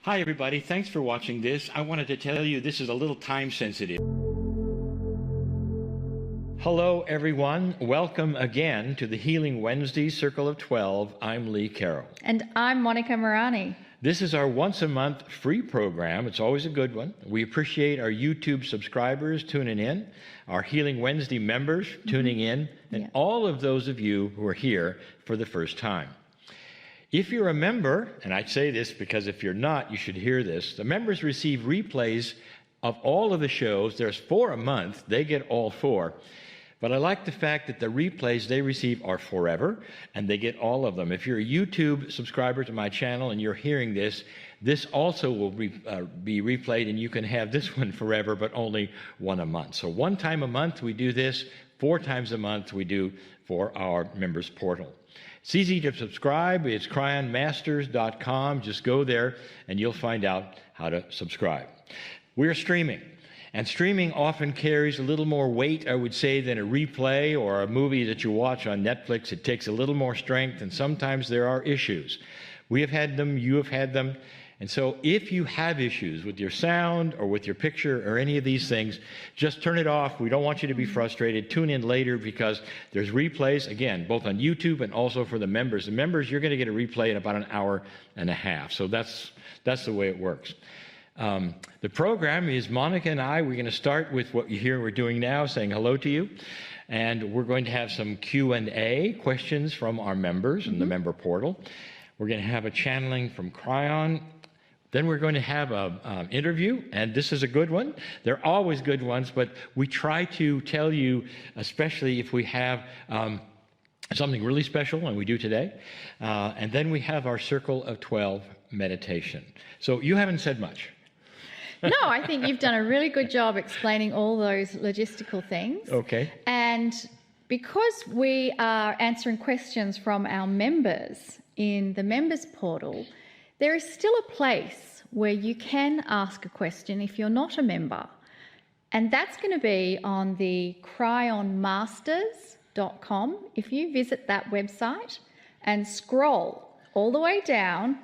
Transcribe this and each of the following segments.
Hi everybody, thanks for watching this. I wanted to tell you this is a little time sensitive. Hello everyone, welcome again to the Healing Wednesday Circle of 12. I'm Lee Carroll. And I'm Monica Morani. This is our once a month free program. It's always a good one. We appreciate our YouTube subscribers tuning in, our Healing Wednesday members tuning in, and all of those of you who are here for the first time. If you're a member, and I say this because if you're not, you should hear this, the members receive replays of all of the shows. There's 4 a month. They get all 4. But I like the fact that the replays they receive are forever, and they get all of them. If you're a YouTube subscriber to my channel and you're hearing this, this also will be replayed, and you can have this one forever, but only 1 a month. So 1 time a month we do this, 4 times a month we do for our members portal. It's easy to subscribe. It's cryonmasters.com. Just go there and you'll find out how to subscribe. We're streaming, and streaming often carries a little more weight, I would say, than a replay or a movie that you watch on Netflix. It takes a little more strength, and sometimes there are issues. We have had them, you have had them. And so if you have issues with your sound or with your picture or any of these things, just turn it off. We don't want you to be frustrated. Tune in later because there's replays, again, both on YouTube and also for the members. The members, you're going to get a replay in about 1.5 hours. So that's the way it works. The program is Monica and I. We're going to start with what you hear we're doing now, saying hello to you. And we're going to have some Q&A, questions from our members in the member portal. We're going to have a channeling from Kryon. Then we're going to have an interview, and this is a good one. They're always good ones, but we try to tell you, especially if we have something really special, and we do today. And then we have our Circle of 12 meditation. So you haven't said much. No, I think you've done a really good job explaining all those logistical things. Okay. And because we are answering questions from our members in the members portal, there is still a place where you can ask a question if you're not a member. And that's going to be on the cryonmasters.com. If you visit that website and scroll all the way down,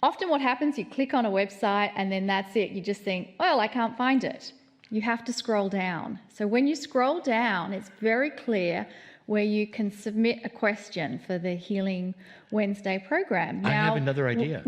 often what happens, you click on a website and then that's it. You just think, well, I can't find it. You have to scroll down. So when you scroll down, it's very clear where you can submit a question for the Healing Wednesday program. Now, I have another idea.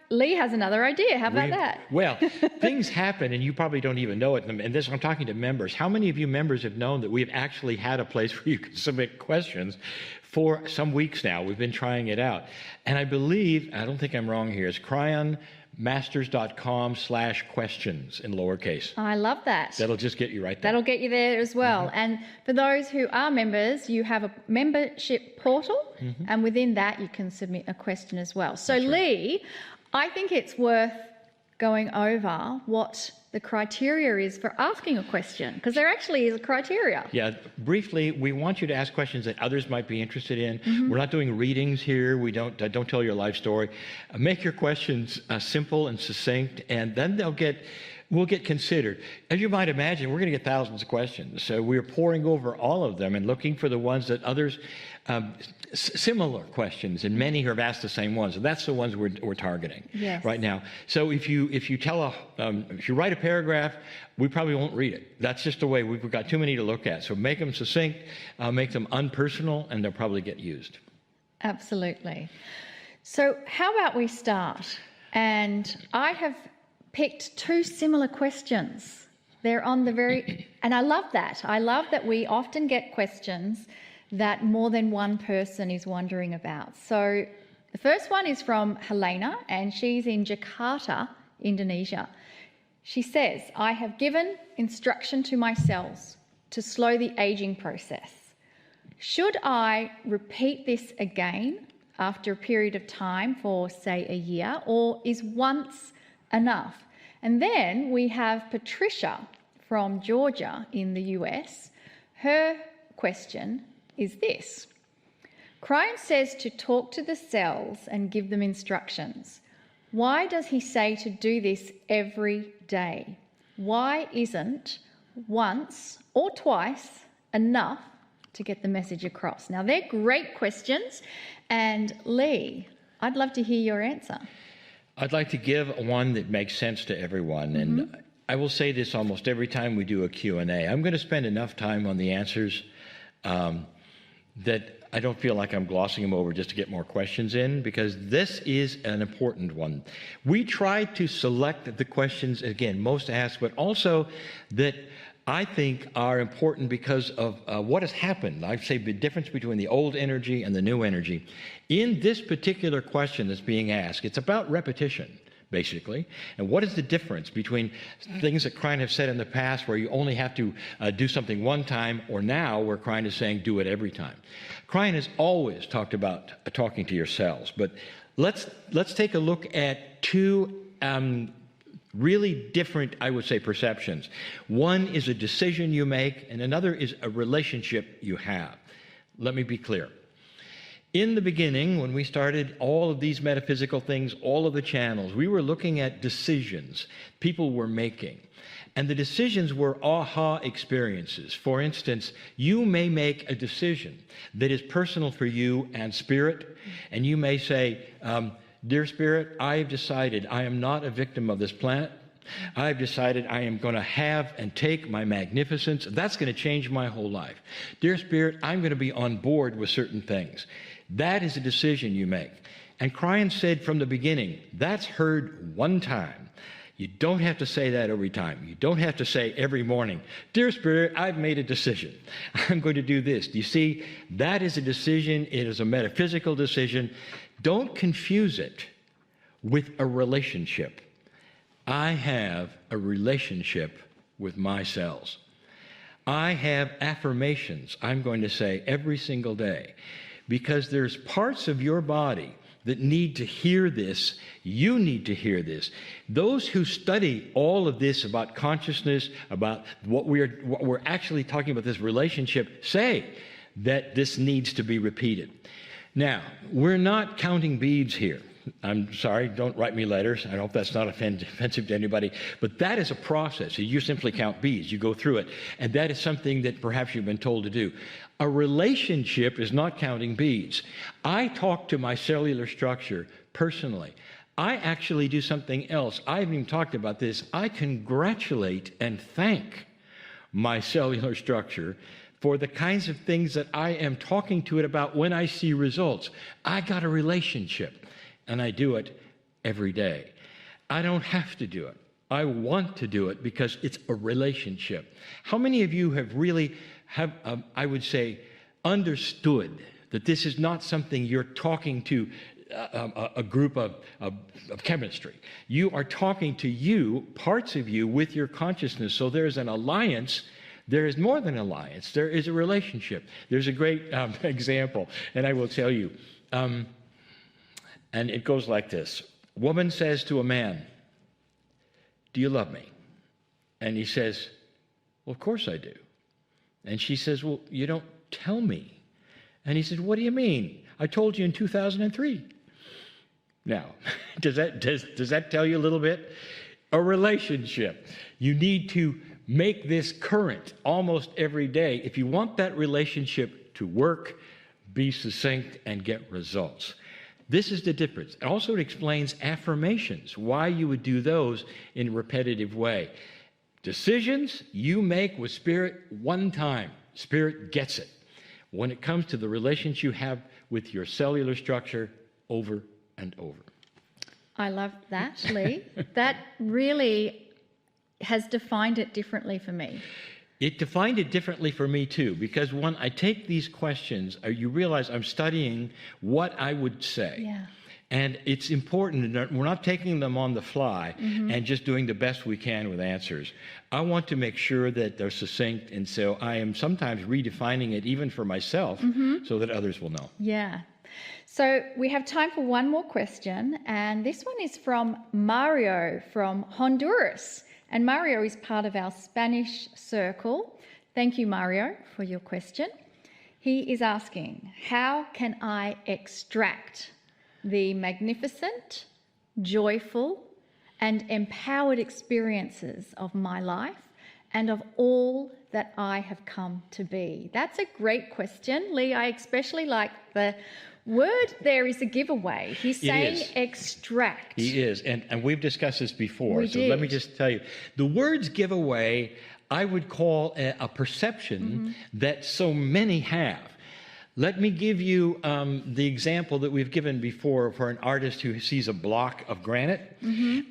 Lee has another idea. How about that? Well, things happen, and you probably don't even know it. And this, I'm talking to members. How many of you members have known that we've actually had a place where you can submit questions for some weeks now? We've been trying it out. And I believe, I don't think I'm wrong here, it's cryonmasters.com/questions in lowercase. I love that. That'll just get you right there. That'll get you there as well. And for those who are members, you have a membership portal, and within that you can submit a question as well. So Lee, I think it's worth going over what the criteria is for asking a question, because there actually is a criteria. Yeah, briefly, we want you to ask questions that others might be interested in. We're not doing readings here. We don't tell your life story. Make your questions simple and succinct, and then we'll get considered. As you might imagine, we're going to get thousands of questions. So we're poring over all of them and looking for the ones that others, similar questions, and many have asked the same ones. And that's the ones we're targeting right now. So if you write a paragraph, we probably won't read it. That's just the way. We've got too many to look at. So make them succinct, make them unpersonal, and they'll probably get used. Absolutely. So how about we start? And I have picked 2 similar questions. They're on the very, and I love that. I love that we often get questions that more than one person is wondering about. So the first one is from Helena, and she's in Jakarta, Indonesia. She says, I have given instruction to my cells to slow the aging process. Should I repeat this again after a period of time for, say, a year, or is once enough? And then we have Patricia from Georgia in the US. Her question is this. Kryon says to talk to the cells and give them instructions. Why does he say to do this every day? Why isn't once or twice enough to get the message across? Now, they're great questions. And Lee, I'd love to hear your answer. I'd like to give one that makes sense to everyone. And I will say this almost every time we do a Q&A. I'm going to spend enough time on the answers that I don't feel like I'm glossing them over just to get more questions in, because this is an important one. We try to select the questions, again, most asked, but also that I think are important because of what has happened. I'd say the difference between the old energy and the new energy. In this particular question that's being asked, it's about repetition, basically. And what is the difference between things that Kryon have said in the past where you only have to do something one time, or now where Kryon is saying do it every time? Kryon has always talked about talking to your cells, but let's take a look at two really different, I would say, perceptions. One is a decision you make, and another is a relationship you have. Let me be clear. In the beginning, when we started all of these metaphysical things, all of the channels, we were looking at decisions people were making. And the decisions were aha experiences. For instance, you may make a decision that is personal for you and spirit, and you may say, dear Spirit, I have decided I am not a victim of this planet. I have decided I am going to have and take my magnificence. That's going to change my whole life. Dear Spirit, I'm going to be on board with certain things. That is a decision you make. And Kryon said from the beginning, that's heard one time. You don't have to say that every time. You don't have to say every morning, dear Spirit, I've made a decision. I'm going to do this. Do you see? That is a decision. It is a metaphysical decision. Don't confuse it with a relationship. I have a relationship with my cells. I have affirmations I'm going to say every single day, because there's parts of your body that need to hear this. You need to hear this. Those who study all of this about consciousness, about what we're actually talking about, this relationship, say that this needs to be repeated. Now, we're not counting beads here. I'm sorry, don't write me letters. I hope that's not offensive to anybody. But that is a process. You simply count beads. You go through it. And that is something that perhaps you've been told to do. A relationship is not counting beads. I talk to my cellular structure personally. I actually do something else. I haven't even talked about this. I congratulate and thank my cellular structure for the kinds of things that I am talking to it about when I see results. I got a relationship, and I do it every day. I don't have to do it. I want to do it because it's a relationship. How many of you have really, I would say, understood that this is not something you're talking to a group of chemistry? You are talking to you, parts of you, with your consciousness. So there's an alliance. There is more than an alliance. There is a relationship. There's a great example, and I will tell you. And it goes like this. Woman says to a man, do you love me? And he says, well, of course I do. And she says, well, you don't tell me. And he said, what do you mean? I told you in 2003. Now, does that tell you a little bit? A relationship. You need to make this current almost every day. If you want that relationship to work, be succinct, and get results. This is the difference. Also, it explains affirmations, why you would do those in a repetitive way. Decisions you make with Spirit one time. Spirit gets it. When it comes to the relations you have with your cellular structure, over and over. I love that, Lee. That really has defined it differently for me. It defined it differently for me, too, because when I take these questions, you realize I'm studying what I would say. Yeah. And it's important that we're not taking them on the fly and just doing the best we can with answers. I want to make sure that they're succinct, and so I am sometimes redefining it even for myself so that others will know. Yeah. So we have time for one more question, and this one is from Mario from Honduras. And Mario is part of our Spanish circle. Thank you, Mario, for your question. He is asking, how can I extract the magnificent, joyful, and empowered experiences of my life and of all that I have come to be? That's a great question, Lee. I especially like the word there is a giveaway. He's saying is. extract. He is. And we've discussed this before. We so let me did. just tell you. The words giveaway, I would call a perception that so many have. Let me give you the example that we've given before for an artist who sees a block of granite.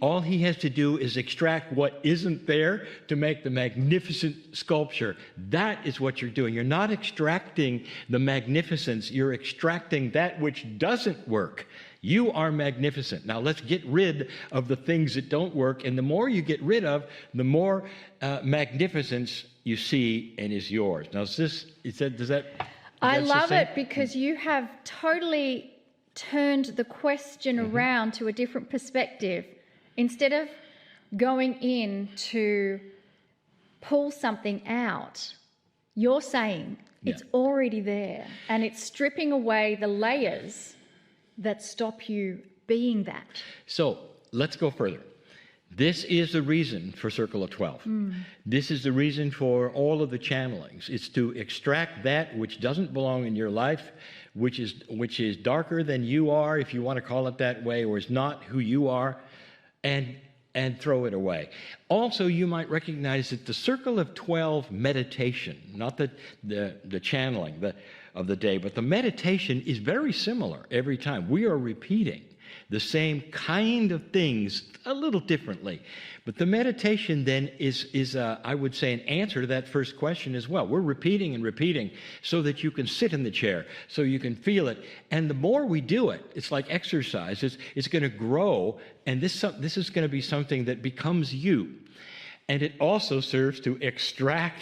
All he has to do is extract what isn't there to make the magnificent sculpture. That is what you're doing. You're not extracting the magnificence. You're extracting that which doesn't work. You are magnificent. Now let's get rid of the things that don't work. And the more you get rid of, the more magnificence you see and is yours. Now, does that... I love it because you have totally turned the question around to a different perspective. Instead of going in to pull something out, you're saying it's already there and it's stripping away the layers that stop you being that. So let's go further. This is the reason for Circle of 12. This is the reason for all of the channelings. It's to extract that which doesn't belong in your life, which is darker than you are, if you want to call it that way, or is not who you are, and throw it away. Also, you might recognize that the Circle of 12 meditation, not the channeling of the day, but the meditation is very similar every time. We are repeating the same kind of things a little differently. But the meditation then is I would say, an answer to that first question as well. We're repeating and repeating so that you can sit in the chair, so you can feel it. And the more we do it, it's like exercise. It's going to grow, and this is going to be something that becomes you. And it also serves to extract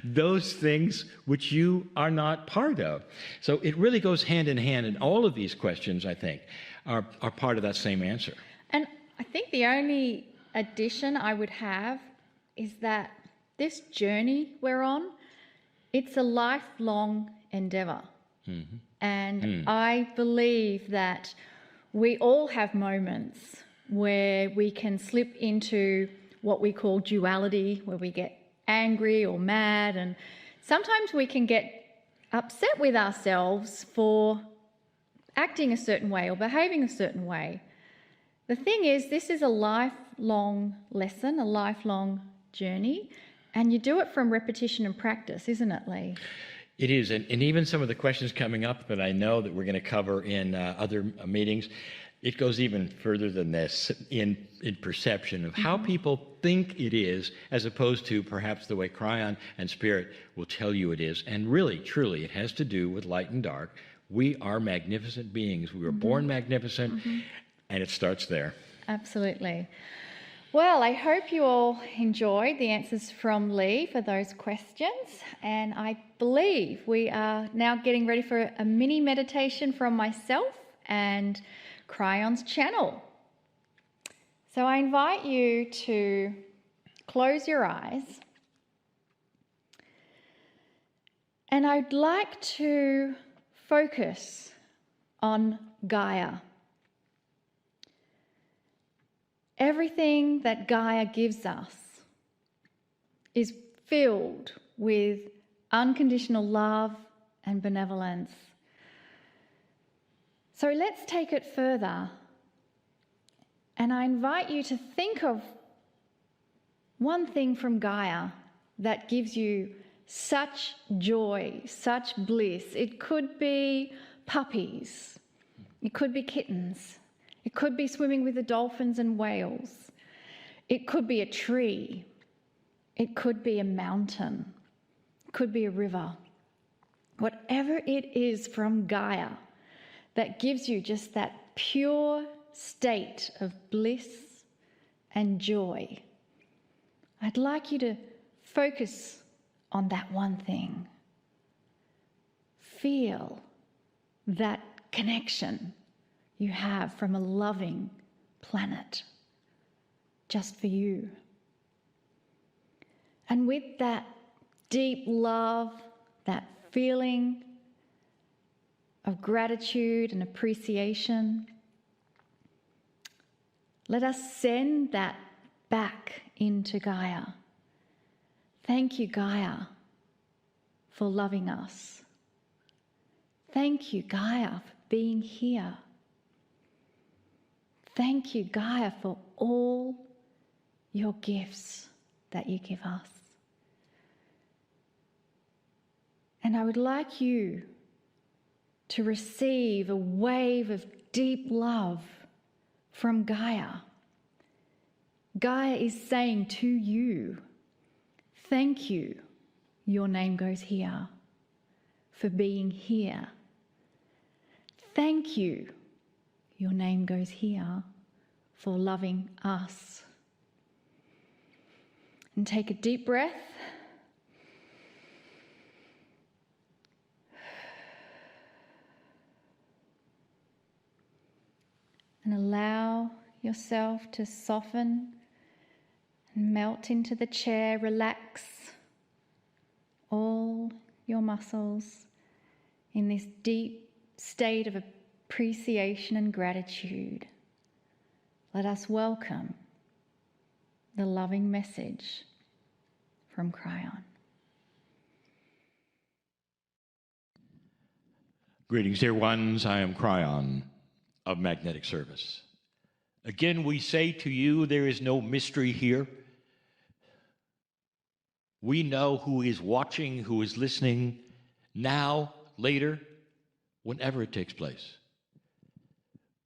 those things which you are not part of. So it really goes hand in hand, and all of these questions, I think, are part of that same answer. And I think the only addition I would have is that this journey we're on, it's a lifelong endeavour. And I believe that we all have moments where we can slip into what we call duality, where we get angry or mad, and sometimes we can get upset with ourselves for acting a certain way or behaving a certain way. The thing is, this is a lifelong lesson, a lifelong journey, and you do it from repetition and practice, isn't it, Lee? It is, and even some of the questions coming up that I know that we're going to cover in other meetings, it goes even further than this in perception of how people think it is, as opposed to perhaps the way Kryon and Spirit will tell you it is. And really, truly, it has to do with light and dark. We are magnificent beings. We were born magnificent, and it starts there. Absolutely. Well, I hope you all enjoyed the answers from Lee for those questions, and I believe we are now getting ready for a mini meditation from myself and Kryon's channel. So I invite you to close your eyes, and I'd like to focus on Gaia. Everything that Gaia gives us is filled with unconditional love and benevolence. So let's take it further, and I invite you to think of one thing from Gaia that gives you such joy, such bliss. It could be puppies, it could be kittens, it could be swimming with the dolphins and whales, it could be a tree, it could be a mountain, it could be a river. Whatever it is from Gaia that gives you just that pure state of bliss and joy, I'd like you to focus on that one thing. Feel that connection you have from a loving planet just for you. And with that deep love, that feeling of gratitude and appreciation, let us send that back into Gaia. Thank you, Gaia, for loving us. Thank you, Gaia, being here. Thank you, Gaia, for all your gifts that you give us. And I would like you to receive a wave of deep love from Gaia. Gaia is saying to you, thank you, your name goes here, for being here. Thank you, your name goes here, for loving us. And take a deep breath. And allow yourself to soften and melt into the chair. Relax all your muscles in this deep state of appreciation and gratitude. Let us welcome the loving message from Kryon. Greetings, dear ones. I am Kryon of Magnetic Service. Again, we say to you, there is no mystery here. We know who is watching, who is listening, now, later, whenever it takes place.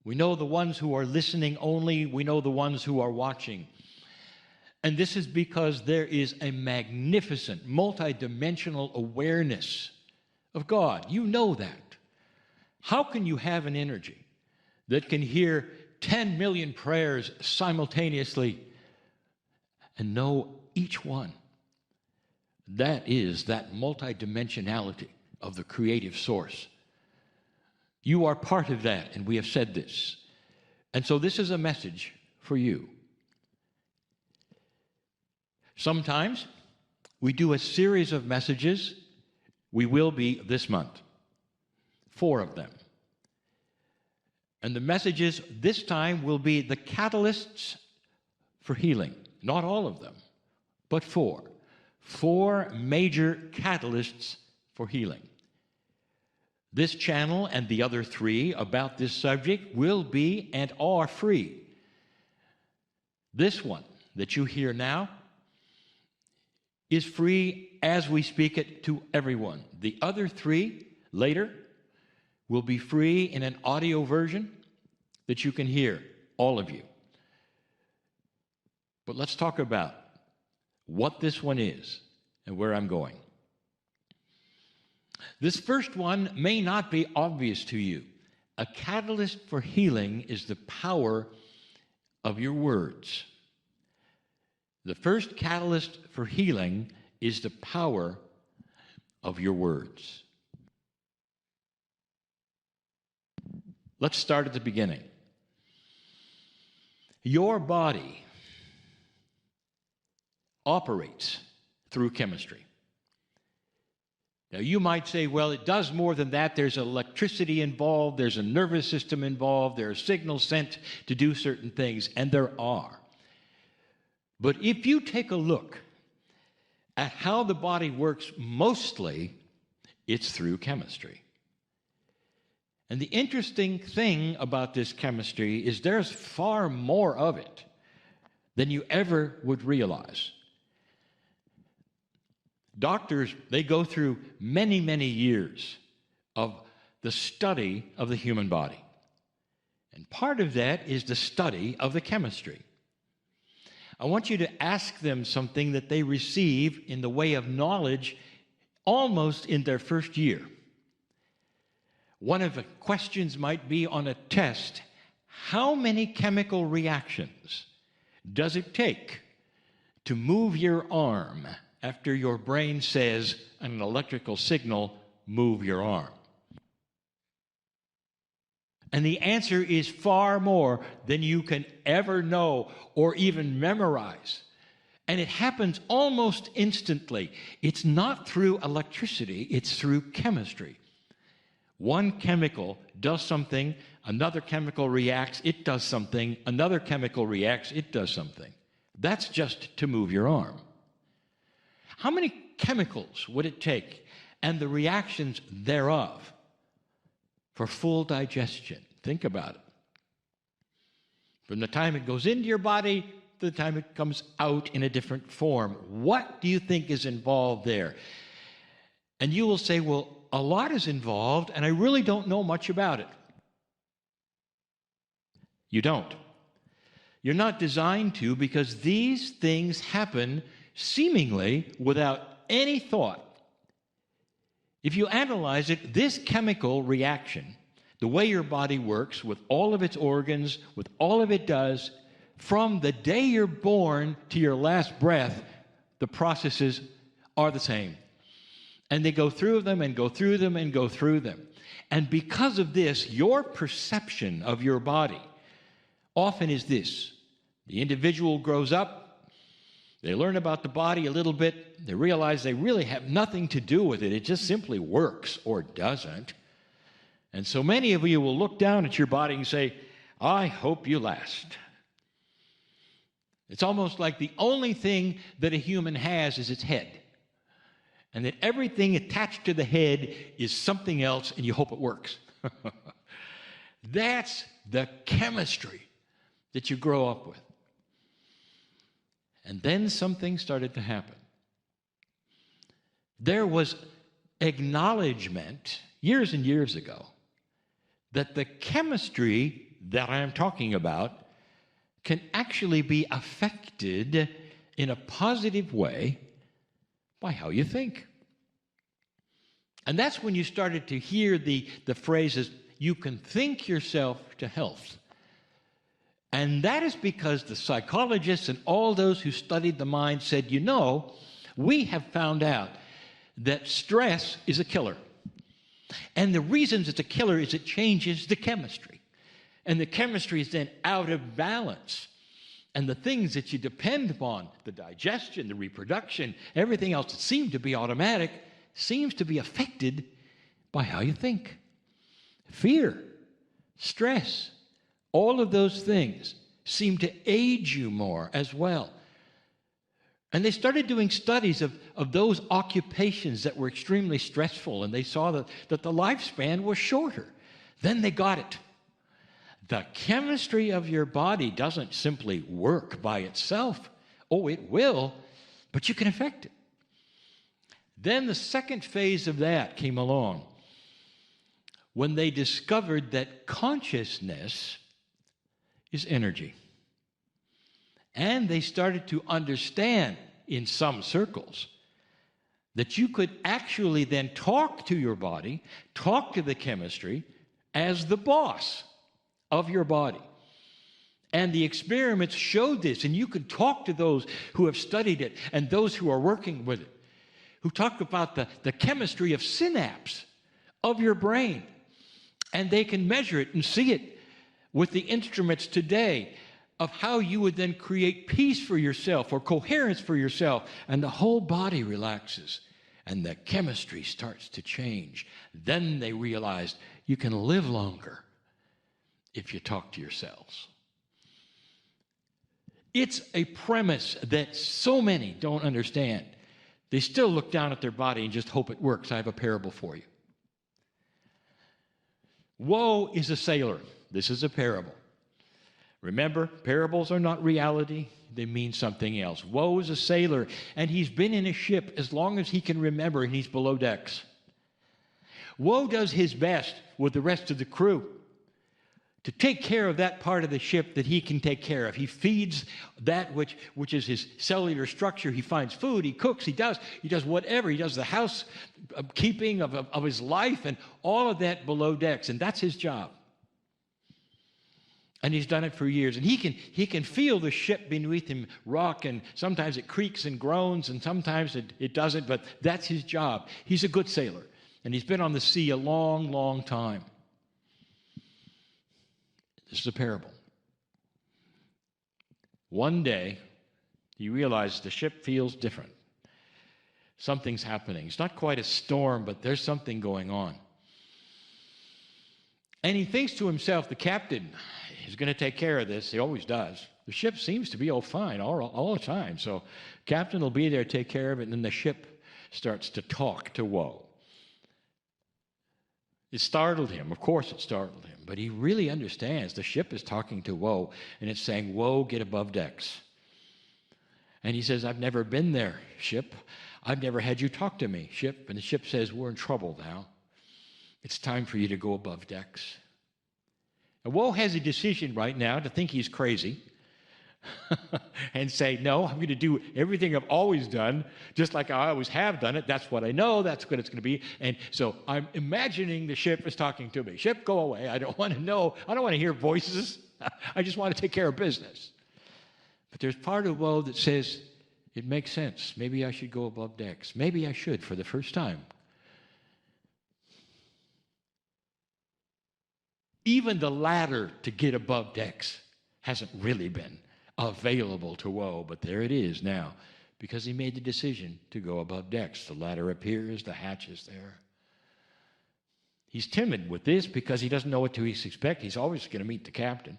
We know the ones who are listening only. We know the ones who are watching. And this is because there is a magnificent, multidimensional awareness of God. You know that. How can you have an energy that can hear 10 million prayers simultaneously and know each one? That is that multidimensionality of the creative source. You are part of that, and we have said this. And so this is a message for you. Sometimes we do a series of messages. We will be this month, 4 of them. And the messages this time will be the catalysts for healing. Not all of them, but 4. 4 major catalysts for healing. This channel and the other 3 about this subject will be and are free. This one that you hear now is free as we speak it to everyone. The other 3 later will be free in an audio version that you can hear, all of you. But let's talk about what this one is and where I'm going. This first one may not be obvious to you. A catalyst for healing is the power of your words. The first catalyst for healing is the power of your words. Let's start at the beginning. Your body operates through chemistry. Now, you might say, well, it does more than that. There's electricity involved. There's a nervous system involved. There are signals sent to do certain things, and there are. But if you take a look at how the body works, mostly it's through chemistry. And the interesting thing about this chemistry is there's far more of it than you ever would realize. Doctors, they go through many, many years of the study of the human body. And part of that is the study of the chemistry. I want you to ask them something that they receive in the way of knowledge almost in their first year. One of the questions might be on a test, how many chemical reactions does it take to move your arm after your brain says an electrical signal, move your arm? And the answer is far more than you can ever know or even memorize. And it happens almost instantly. It's not through electricity, it's through chemistry. One chemical does something, another chemical reacts, it does something, another chemical reacts, it does something. That's just to move your arm. How many chemicals would it take and the reactions thereof for full digestion. Think about it. From the time it goes into your body to the time it comes out in a different form. What do you think is involved there? And you will say, well, a lot is involved, and I really don't know much about it. You don't. You're not designed to, because these things happen seemingly without any thought. If you analyze it, this chemical reaction, the way your body works with all of its organs, with all of it does, from the day you're born to your last breath, the processes are the same. And they go through them and go through them and go through them. And because of this, your perception of your body often is this. The individual grows up, they learn about the body a little bit, they realize they really have nothing to do with it. It just simply works or doesn't. And so many of you will look down at your body and say, I hope you last. It's almost like the only thing that a human has is its head. And that everything attached to the head is something else, and you hope it works. That's the chemistry that you grow up with. And then something started to happen. There was acknowledgement years and years ago that the chemistry that I am talking about can actually be affected in a positive way by how you think. And that's when you started to hear the phrases, you can think yourself to health. And that is because the psychologists and all those who studied the mind said, you know, we have found out that stress is a killer. And the reasons it's a killer is it changes the chemistry. And the chemistry is then out of balance. And the things that you depend upon, the digestion, the reproduction, everything else that seemed to be automatic, seems to be affected by how you think. Fear, stress, all of those things seem to age you more as well. And they started doing studies of those occupations that were extremely stressful, and they saw that the lifespan was shorter. Then they got it. The chemistry of your body doesn't simply work by itself. Oh, it will, but you can affect it. Then the second phase of that came along when they discovered that consciousness is energy. And they started to understand in some circles that you could actually then talk to your body, talk to the chemistry as the boss of your body. And the experiments showed this, and you could talk to those who have studied it and those who are working with it, who talk about the chemistry of synapse of your brain. And they can measure it and see it with the instruments today of how you would then create peace for yourself or coherence for yourself, and the whole body relaxes and the chemistry starts to change. Then they realized you can live longer if you talk to yourselves. It's a premise that so many don't understand. They still look down at their body and just hope it works. I have a parable for you. Woe is a sailor. This is a parable. Remember, parables are not reality. They mean something else. Woe is a sailor, and he's been in a ship as long as he can remember, and he's below decks. Woe does his best with the rest of the crew to take care of that part of the ship that he can take care of. He feeds that which is his cellular structure. He finds food, he cooks, he does whatever. He does the housekeeping of his life and all of that below decks, and that's his job. And he's done it for years. And he can feel the ship beneath him rock, and sometimes it creaks and groans, and sometimes it doesn't, but that's his job. He's a good sailor, and he's been on the sea a long, long time. This is a parable. One day, he realizes the ship feels different. Something's happening. It's not quite a storm, but there's something going on. And he thinks to himself, the captain is going to take care of this. He always does. The ship seems to be fine all the time. So captain will be there to take care of it, and then the ship starts to talk to Woe. It startled him. Of course it startled him. But he really understands the ship is talking to Woe, and it's saying, Woe, get above decks. And he says, I've never been there, ship. I've never had you talk to me, ship. And the ship says, we're in trouble now. It's time for you to go above decks. And Woe has a decision right now to think he's crazy and say, no, I'm going to do everything I've always done, just like I always have done it. That's what I know. That's what it's going to be. And so I'm imagining the ship is talking to me. Ship, go away. I don't want to know. I don't want to hear voices. I just want to take care of business. But there's part of Woe that says, it makes sense. Maybe I should go above decks. Maybe I should for the first time. Even the ladder to get above decks hasn't really been available to Woe, but there it is now, because he made the decision to go above decks. The ladder appears, the hatch is there. He's timid with this because he doesn't know what to expect. He's always going to meet the captain.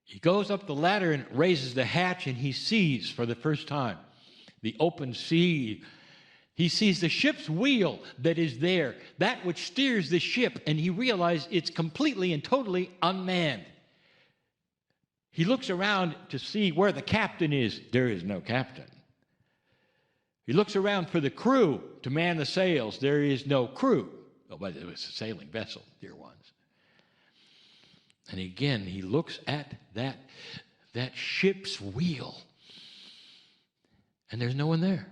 He goes up the ladder and raises the hatch, and he sees for the first time the open sea. He sees the ship's wheel that is there, that which steers the ship, and he realizes it's completely and totally unmanned. He looks around to see where the captain is. There is no captain. He looks around for the crew to man the sails. There is no crew. Oh, but it was a sailing vessel, dear ones. And again, he looks at that ship's wheel, and there's no one there.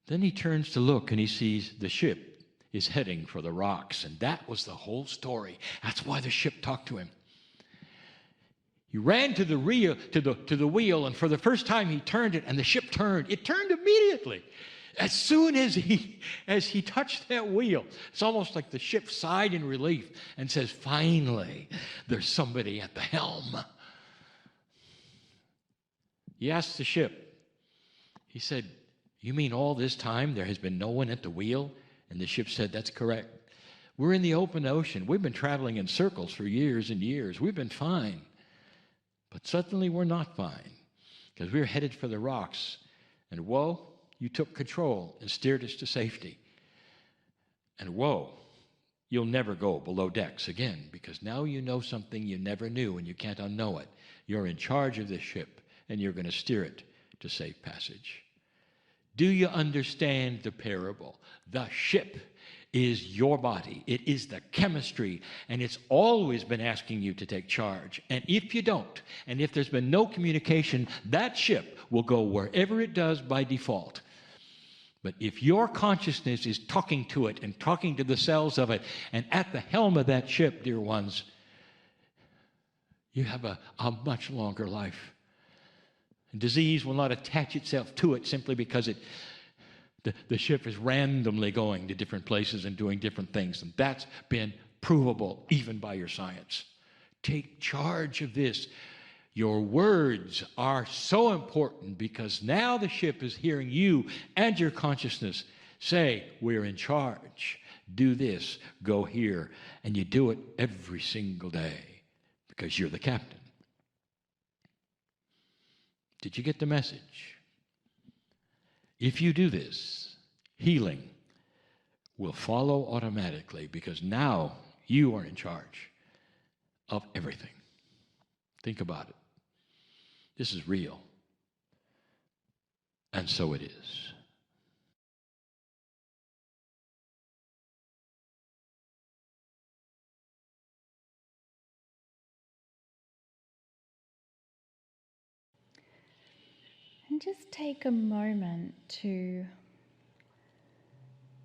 Then he turns to look, and he sees the ship is heading for the rocks, and that was the whole story. That's why the ship talked to him. He ran to the wheel, and for the first time he turned it, and the ship turned. It turned immediately. As soon as he touched that wheel, it's almost like the ship sighed in relief and says, finally, there's somebody at the helm. He asked the ship, he said, you mean all this time there has been no one at the wheel? And the ship said, that's correct. We're in the open ocean. We've been traveling in circles for years and years. We've been fine. But suddenly we're not fine because we're headed for the rocks. And Woe, you took control and steered us to safety. And Woe, you'll never go below decks again because now you know something you never knew and you can't unknow it. You're in charge of this ship and you're going to steer it to safe passage. Do you understand the parable? The ship is your body. It is the chemistry, and it's always been asking you to take charge. And if you don't, and if there's been no communication, that ship will go wherever it does by default. But if your consciousness is talking to it and talking to the cells of it, and at the helm of that ship, dear ones, you have a much longer life. And disease will not attach itself to it simply because the ship is randomly going to different places and doing different things. And that's been provable even by your science. Take charge of this. Your words are so important because now the ship is hearing you and your consciousness say, we're in charge. Do this, go here. And you do it every single day because you're the captain. Did you get the message? If you do this, healing will follow automatically because now you are in charge of everything. Think about it. This is real. And so it is. And just take a moment to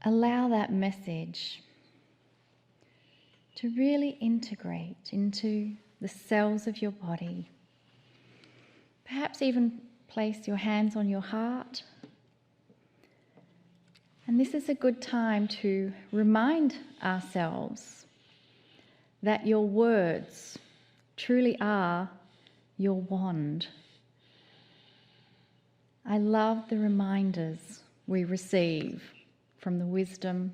allow that message to really integrate into the cells of your body. Perhaps even place your hands on your heart. And this is a good time to remind ourselves that your words truly are your wand. I love the reminders we receive from the wisdom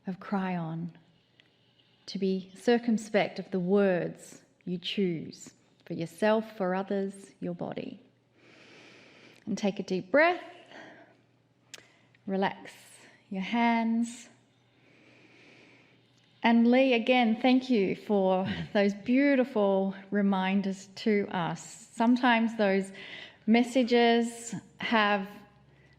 of Kryon to be circumspect of the words you choose for yourself, for others, your body. And take a deep breath. Relax your hands, And Lee, again, thank you for those beautiful reminders to us. Sometimes those messages have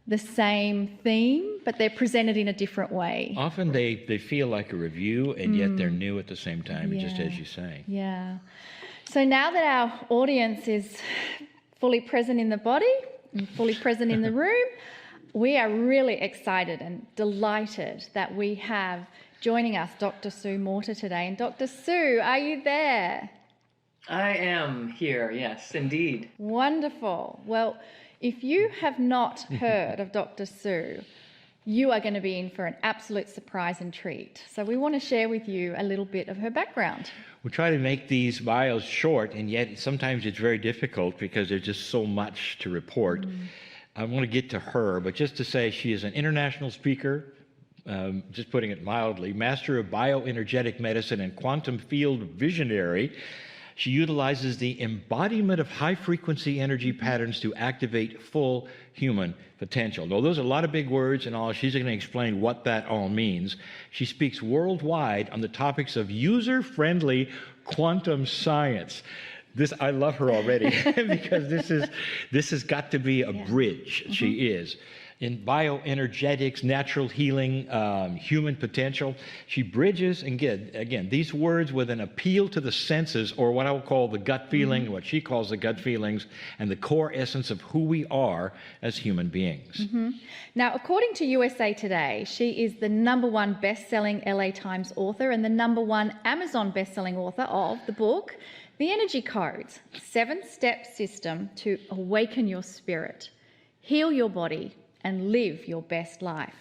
the same theme, but they're presented in a different way. Often they feel like a review, and yet they're new at the same time, just as you say. Yeah. So now that our audience is fully present in the body and fully present in the room, we are really excited and delighted that we have joining us Dr. Sue Morter today. And Dr. Sue, are you there? I am here, yes, indeed. Wonderful. Well, if you have not heard of Dr. Sue, you are going to be in for an absolute surprise and treat. So we want to share with you a little bit of her background. We try to make these bios short, and yet sometimes it's very difficult because there's just so much to report. I want to get to her, but just to say she is an international speaker, just putting it mildly, master of bioenergetic medicine and quantum field visionary. She utilizes the embodiment of high-frequency energy patterns to activate full human potential. Now, those are a lot of big words and all. She's going to explain what that all means. She speaks worldwide on the topics of user-friendly quantum science. I love her already because this has got to be a bridge. She is. In bioenergetics, natural healing, human potential. She bridges, and again, these words with an appeal to the senses, or what I will call the gut feeling, what she calls the gut feelings, and the core essence of who we are as human beings. Now, according to USA Today, she is the #1 best-selling LA Times author and the #1 Amazon best-selling author of the book, The Energy Codes, 7-step system to awaken your spirit, heal your body, and live your best life.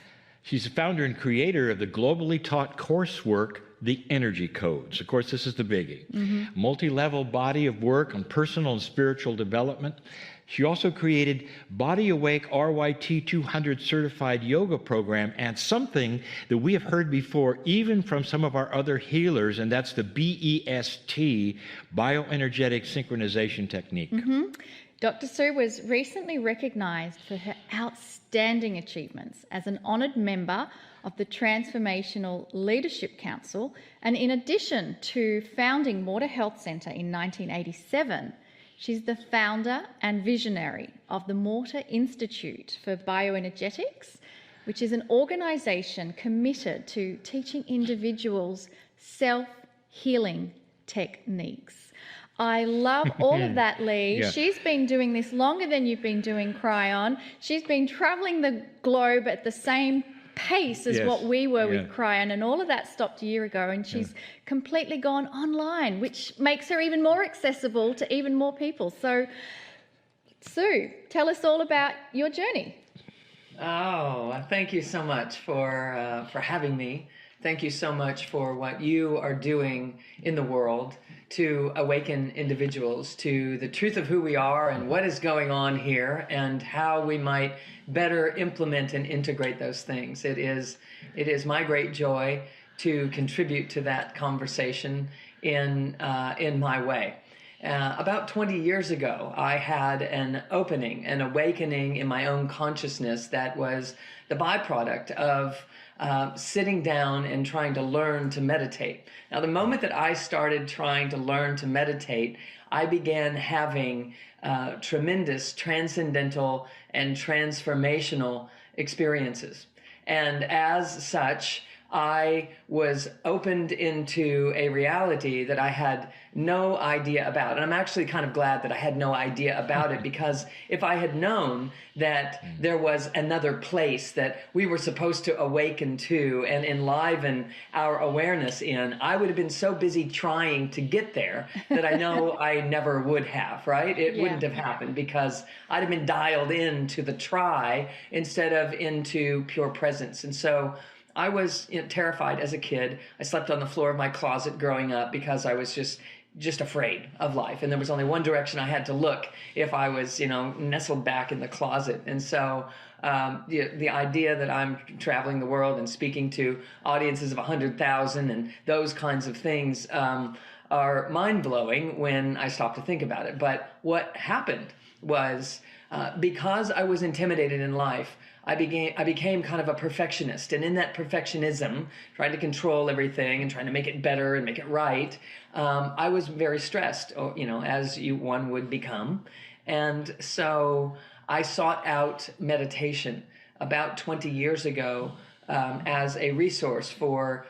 She's the founder and creator of the globally taught coursework, The Energy Codes. Of course, this is the biggie. Multi-level body of work on personal and spiritual development. She also created Body Awake RYT 200 certified yoga program, and something that we have heard before even from some of our other healers, and that's the BEST, bioenergetic synchronization technique. Dr. Sue was recently recognised for her outstanding achievements as an honoured member of the Transformational Leadership Council, and in addition to founding Morter Health Centre in 1987, she's the founder and visionary of the Morter Institute for Bioenergetics, which is an organisation committed to teaching individuals self-healing techniques. I love all of that, Lee. Yeah. She's been doing this longer than you've been doing Kryon. She's been travelling the globe at the same pace as what we were with Kryon, and all of that stopped a year ago, and she's completely gone online, which makes her even more accessible to even more people. So, Sue, tell us all about your journey. Oh, thank you so much for having me. Thank you so much for what you are doing in the world to awaken individuals to the truth of who we are and what is going on here and how we might better implement and integrate those things. It is my great joy to contribute to that conversation in my way. About 20 years ago, I had an opening, an awakening in my own consciousness that was the byproduct of sitting down and trying to learn to meditate. Now, the moment that I started trying to learn to meditate, I began having tremendous transcendental and transformational experiences. And as such, I was opened into a reality that I had no idea about. And I'm actually kind of glad that I had no idea about it, because if I had known that there was another place that we were supposed to awaken to and enliven our awareness in, I would have been so busy trying to get there that I know I never would have, right? It wouldn't have happened because I'd have been dialed into the try instead of into pure presence. And so I was terrified as a kid. I slept on the floor of my closet growing up because I was just afraid of life. And there was only one direction I had to look if I was, nestled back in the closet. And so the idea that I'm traveling the world and speaking to audiences of 100,000 and those kinds of things, are mind-blowing when I stop to think about it. But what happened was, because I was intimidated in life, I became kind of a perfectionist. And in that perfectionism, trying to control everything and trying to make it better and make it right, I was very stressed, as one would become. And so I sought out meditation about 20 years ago as a resource for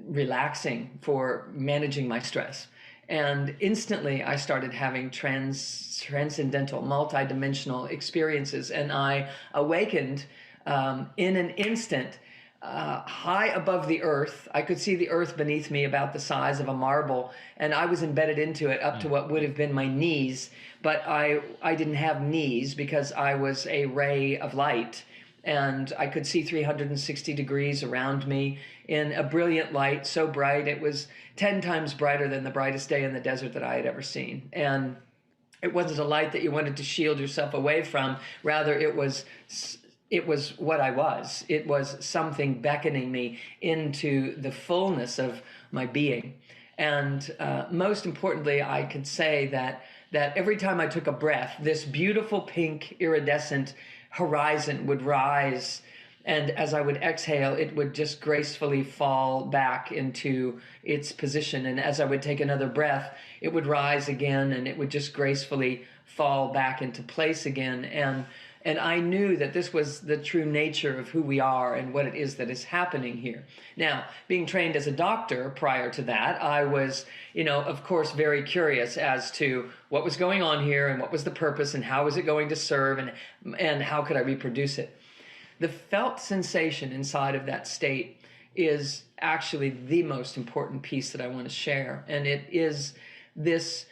relaxing, for managing my stress. And instantly I started having transcendental, multidimensional experiences. And I awakened in an instant, high above the earth. I could see the earth beneath me about the size of a marble. And I was embedded into it up to what would have been my knees. But I didn't have knees because I was a ray of light. And I could see 360 degrees around me in a brilliant light, so bright it was 10 times brighter than the brightest day in the desert that I had ever seen. And it wasn't a light that you wanted to shield yourself away from. Rather, it was what I was. It was something beckoning me into the fullness of my being. And most importantly, I could say that every time I took a breath, this beautiful pink iridescent horizon would rise, and as I would exhale, it would just gracefully fall back into its position. And as I would take another breath, it would rise again, and it would just gracefully fall back into place again. And I knew that this was the true nature of who we are and what it is that is happening here. Now, being trained as a doctor prior to that, I was, of course, very curious as to what was going on here and what was the purpose and how was it going to serve and how could I reproduce it. The felt sensation inside of that state is actually the most important piece that I want to share. And it is this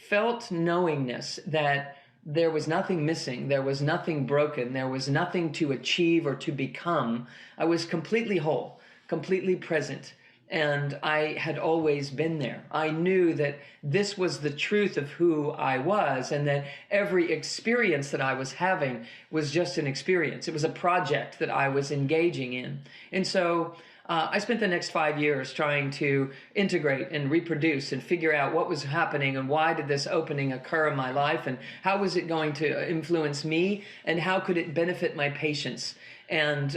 felt knowingness that there was nothing missing, there was nothing broken, there was nothing to achieve or to become. I was completely whole, completely present, and I had always been there. I knew that this was the truth of who I was, and that every experience that I was having was just an experience. It was a project that I was engaging in. And so I spent the next 5 years trying to integrate and reproduce and figure out what was happening and why did this opening occur in my life and how was it going to influence me and how could it benefit my patients and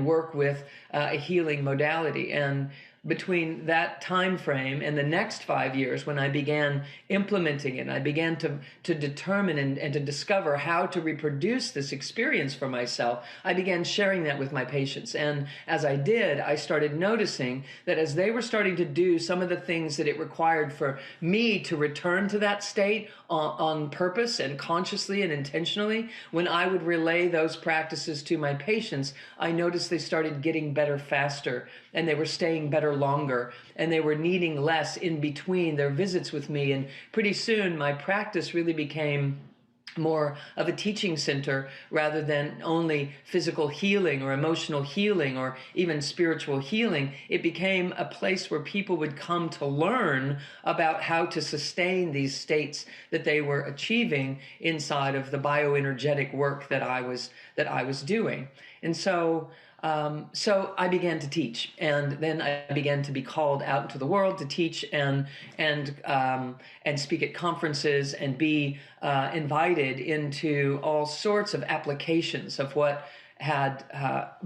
work with a healing modality. And between that time frame and the next 5 years, when I began implementing it, I began to determine and to discover how to reproduce this experience for myself, I began sharing that with my patients. And as I did, I started noticing that as they were starting to do some of the things that it required for me to return to that state on purpose and consciously and intentionally, when I would relay those practices to my patients, I noticed they started getting better faster, and they were staying better longer, and they were needing less in between their visits with me. And pretty soon my practice really became more of a teaching center rather than only physical healing or emotional healing or even spiritual healing. It became a place where people would come to learn about how to sustain these states that they were achieving inside of the bioenergetic work that I was doing. And so I began to teach, and then I began to be called out into the world to teach and speak at conferences and be invited into all sorts of applications of what had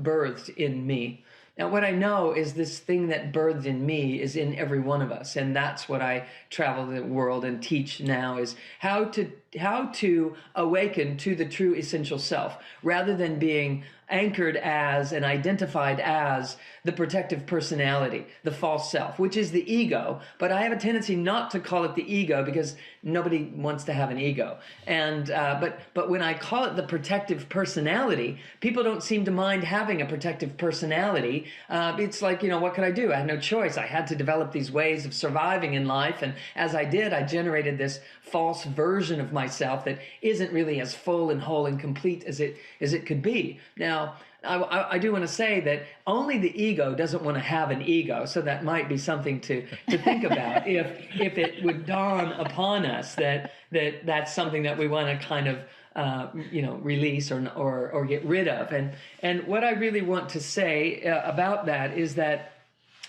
birthed in me. Now, what I know is this thing that birthed in me is in every one of us, and that's what I travel the world and teach now, is how to awaken to the true essential self, rather than being anchored as and identified as the protective personality, the false self, which is the ego. But I have a tendency not to call it the ego because nobody wants to have an ego. And but when I call it the protective personality, people don't seem to mind having a protective personality. It's like, what could I do? I had no choice. I had to develop these ways of surviving in life. And as I did, I generated this false version of myself that isn't really as full and whole and complete as it could be. Now, I do want to say that only the ego doesn't want to have an ego, so that might be something to think about if it would dawn upon us that's something that we want to kind of release or get rid of. And what I really want to say about that is that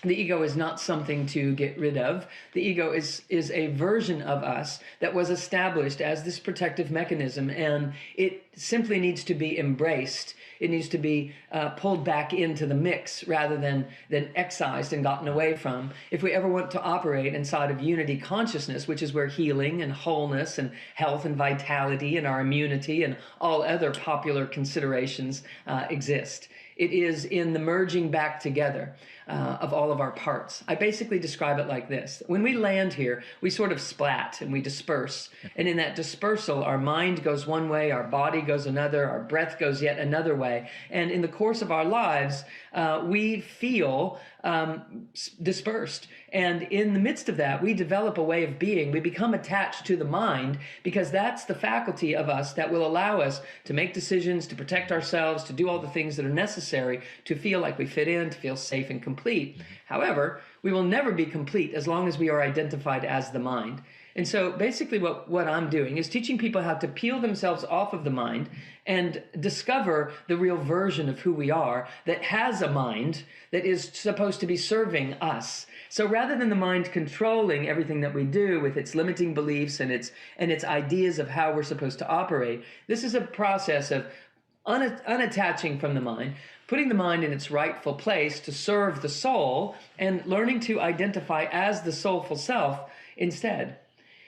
The ego is not something to get rid of. The ego is a version of us that was established as this protective mechanism, and it simply needs to be embraced. It needs to be pulled back into the mix rather than excised and gotten away from. If we ever want to operate inside of unity consciousness, which is where healing and wholeness and health and vitality and our immunity and all other popular considerations exist. It is in the merging back together of all of our parts. I basically describe it like this. When we land here, we sort of splat and we disperse. And in that dispersal, our mind goes one way, our body goes another, our breath goes yet another way. And in the course of our lives, we feel dispersed. And in the midst of that, we develop a way of being. We become attached to the mind because that's the faculty of us that will allow us to make decisions, to protect ourselves, to do all the things that are necessary to feel like we fit in, to feel safe and complete. However, we will never be complete as long as we are identified as the mind. And so basically what I'm doing is teaching people how to peel themselves off of the mind and discover the real version of who we are that has a mind that is supposed to be serving us. So rather than the mind controlling everything that we do with its limiting beliefs and its ideas of how we're supposed to operate, this is a process of unattaching from the mind, putting the mind in its rightful place to serve the soul, and learning to identify as the soulful self instead.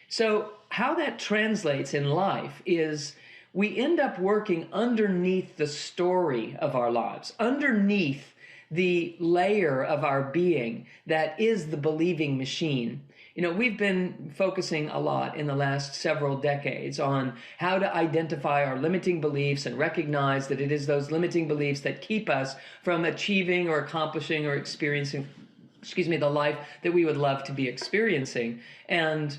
So how that translates in life is we end up working underneath the story of our lives, underneath the layer of our being that is the believing machine. You know, we've been focusing a lot in the last several decades on how to identify our limiting beliefs and recognize that it is those limiting beliefs that keep us from achieving or accomplishing or experiencing, the life that we would love to be experiencing. And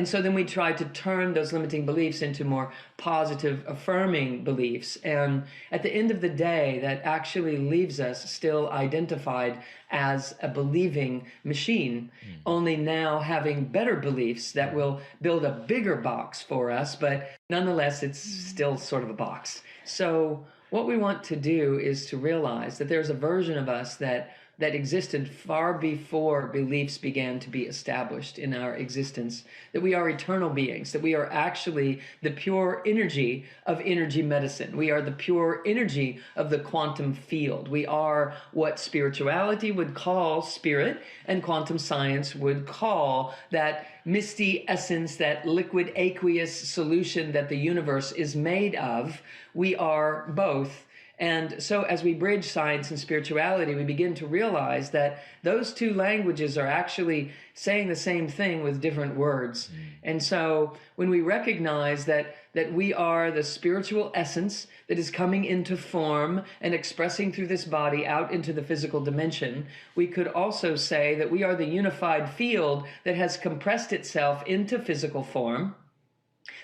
so then we try to turn those limiting beliefs into more positive, affirming beliefs. And at the end of the day, that actually leaves us still identified as a believing machine, only now having better beliefs that will build a bigger box for us, but nonetheless, it's still sort of a box. So what we want to do is to realize that there's a version of us that existed far before beliefs began to be established in our existence, that we are eternal beings, that we are actually the pure energy of energy medicine. We are the pure energy of the quantum field. We are what spirituality would call spirit, and quantum science would call that misty essence, that liquid aqueous solution that the universe is made of. We are both. And so as we bridge science and spirituality, we begin to realize that those two languages are actually saying the same thing with different words. And so when we recognize that we are the spiritual essence that is coming into form and expressing through this body out into the physical dimension, we could also say that we are the unified field that has compressed itself into physical form,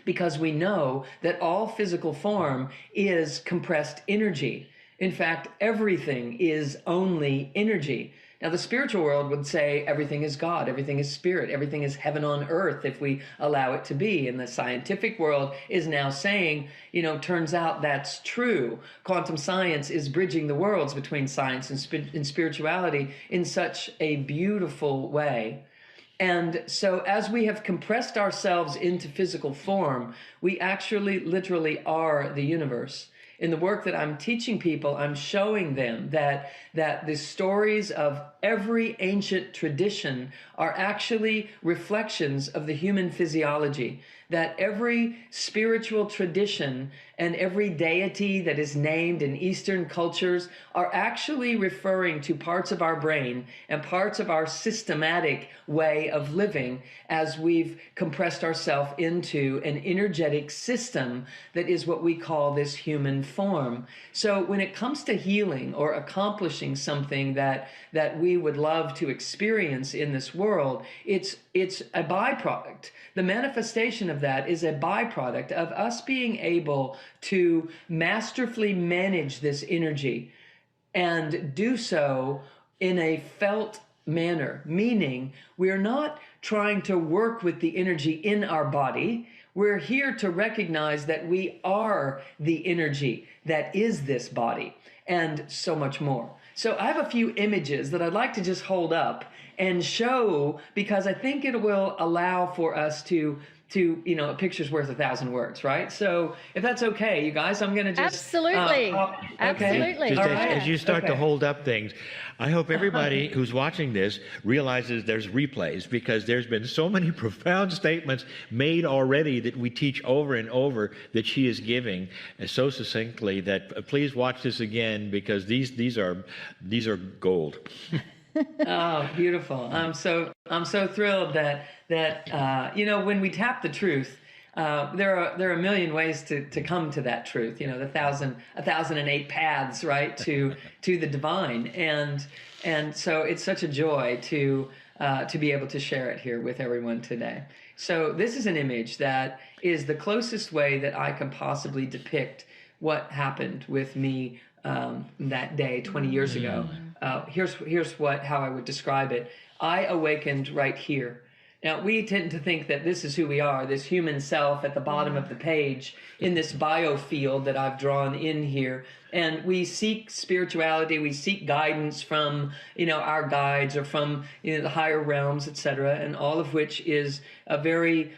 because we know that all physical form is compressed energy. In fact, everything is only energy. Now, the spiritual world would say everything is God, everything is spirit, everything is heaven on earth if we allow it to be. And the scientific world is now saying, turns out that's true. Quantum science is bridging the worlds between science and spirituality in such a beautiful way. And so as we have compressed ourselves into physical form, we actually literally are the universe. In the work that I'm teaching people, I'm showing them that the stories of every ancient tradition are actually reflections of the human physiology, that every spiritual tradition and every deity that is named in Eastern cultures are actually referring to parts of our brain and parts of our systematic way of living as we've compressed ourselves into an energetic system that is what we call this human form. So when it comes to healing or accomplishing something that we would love to experience in this world, it's a byproduct. The manifestation of that is a byproduct of us being able to masterfully manage this energy and do so in a felt manner, meaning we're not trying to work with the energy in our body. We're here to recognize that we are the energy that is this body and so much more. So I have a few images that I'd like to just hold up and show, because I think it will allow for us to a picture's worth 1,000 words, right? So if that's okay, you guys, I'm going to just... Absolutely. Okay? Absolutely. Just All as you start to Okay. hold up things, I hope everybody who's watching this realizes there's replays, because there's been so many profound statements made already that we teach over and over that she is giving so succinctly that please watch this again, because these are gold. Oh, beautiful! I'm so thrilled that when we tap the truth, there are a million ways to come to that truth. The 1,008 paths, right, to the divine, and so it's such a joy to be able to share it here with everyone today. So this is an image that is the closest way that I can possibly depict what happened with me that day 20 years ago. Here's how I would describe it. I awakened right here. Now, we tend to think that this is who we are, this human self at the bottom of the page in this biofield that I've drawn in here. And we seek spirituality, we seek guidance from, our guides, or from, the higher realms, etc., and all of which is a very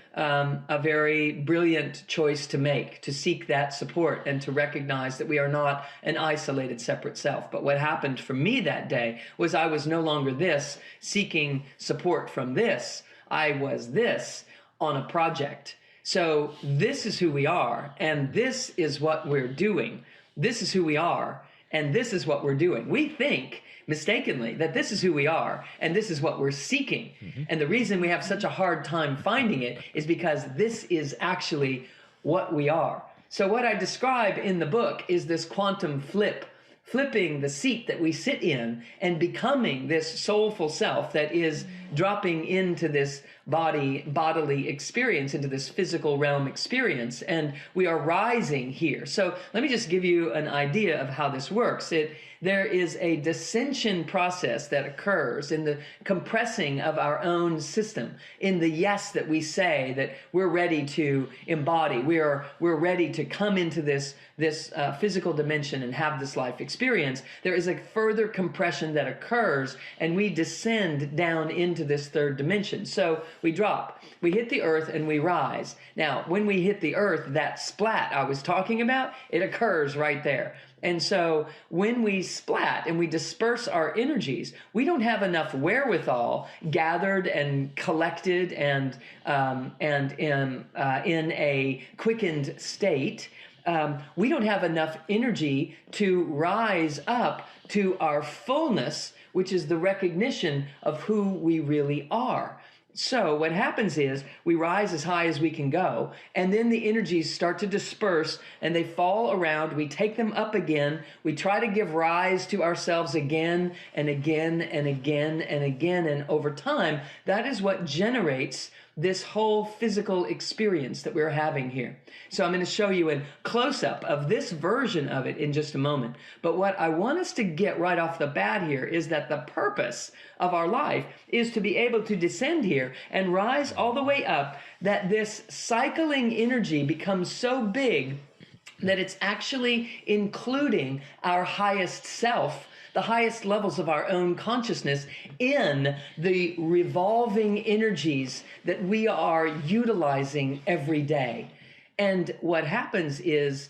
brilliant choice to make, to seek that support and to recognize that we are not an isolated, separate self. But what happened for me that day was I was no longer this, seeking support from this. I was this on a project. So this is who we are, and this is what we're doing. This is who we are, and this is what we're doing. We think mistakenly that this is who we are, and this is what we're seeking. Mm-hmm. And the reason we have such a hard time finding it is because this is actually what we are. So what I describe in the book is this quantum flipping the seat that we sit in and becoming this soulful self that is dropping into this bodily experience, into this physical realm experience, and we are rising here. So let me just give you an idea of how this works. There is a dissension process that occurs in the compressing of our own system, in the yes that we say that we're ready to embody. We're ready to come into this physical dimension and have this life experience. There is a further compression that occurs, and we descend down into this third dimension. So we drop, we hit the earth, and we rise. Now, when we hit the earth, that splat I was talking about, it occurs right there. And so when we splat and we disperse our energies, we don't have enough wherewithal gathered and collected and in a quickened state. We don't have enough energy to rise up to our fullness, which is the recognition of who we really are. So what happens is we rise as high as we can go, and then the energies start to disperse and they fall around. We take them up again. We try to give rise to ourselves again and again and again and again. And over time, that is what generates this whole physical experience that we're having here. So I'm going to show you a close-up of this version of it in just a moment. But what I want us to get right off the bat here is that the purpose of our life is to be able to descend here and rise all the way up, that this cycling energy becomes so big that it's actually including our highest self, the highest levels of our own consciousness, in the revolving energies that we are utilizing every day. And what happens is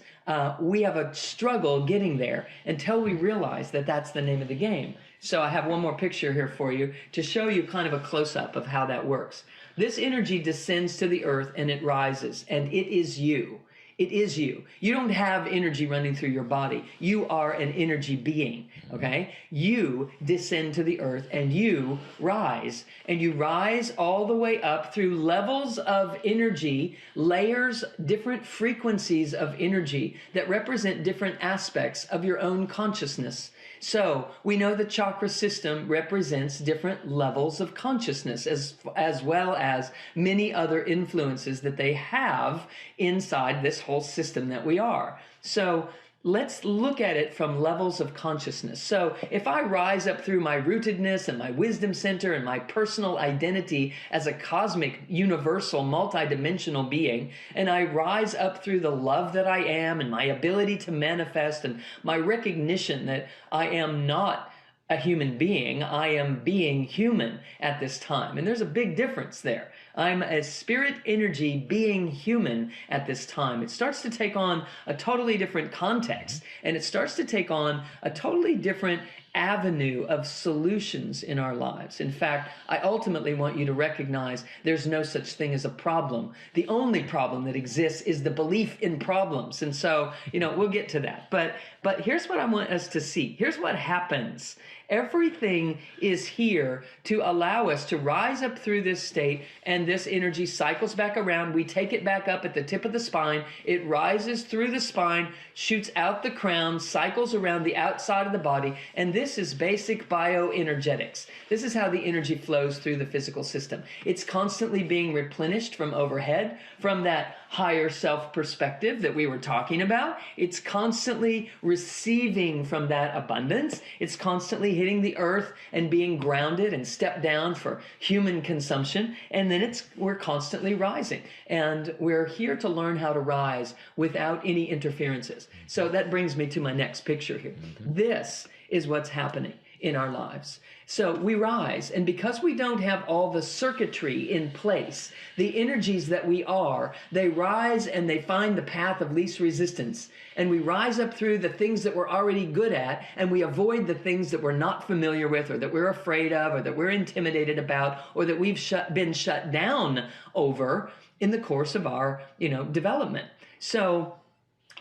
we have a struggle getting there until we realize that that's the name of the game. So I have one more picture here for you to show you kind of a close-up of how that works. This energy descends to the earth and it rises, and it is you. It is you. You don't have energy running through your body. You are an energy being, okay? You descend to the earth and you rise. And you rise all the way up through levels of energy, layers, different frequencies of energy that represent different aspects of your own consciousness. So we know the chakra system represents different levels of consciousness, as well as many other influences that they have inside this whole system that we are. So let's look at it from levels of consciousness. So if I rise up through my rootedness and my wisdom center and my personal identity as a cosmic, universal, multidimensional being, and I rise up through the love that I am and my ability to manifest and my recognition that I am not a human being. I am being human at this time. And there's a big difference there. I'm a spirit energy being human at this time. It starts to take on a totally different context, and it starts to take on a totally different avenue of solutions in our lives. In fact, I ultimately want you to recognize there's no such thing as a problem. The only problem that exists is the belief in problems. And so, we'll get to that. But here's what I want us to see. Here's what happens. Everything is here to allow us to rise up through this state, and this energy cycles back around. We take it back up at the tip of the spine. It rises through the spine, shoots out the crown, cycles around the outside of the body, and this is basic bioenergetics. This is how the energy flows through the physical system. It's constantly being replenished from overhead, from that higher self perspective that we were talking about. It's constantly receiving from that abundance. It's constantly hitting the earth and being grounded and stepped down for human consumption. And then we're constantly rising. And we're here to learn how to rise without any interferences. So that brings me to my next picture here. This is what's happening in our lives. So we rise, and because we don't have all the circuitry in place, the energies that we are, they rise and they find the path of least resistance. And we rise up through the things that we're already good at, and we avoid the things that we're not familiar with, or that we're afraid of, or that we're intimidated about, or that we've been shut down over in the course of our, development. So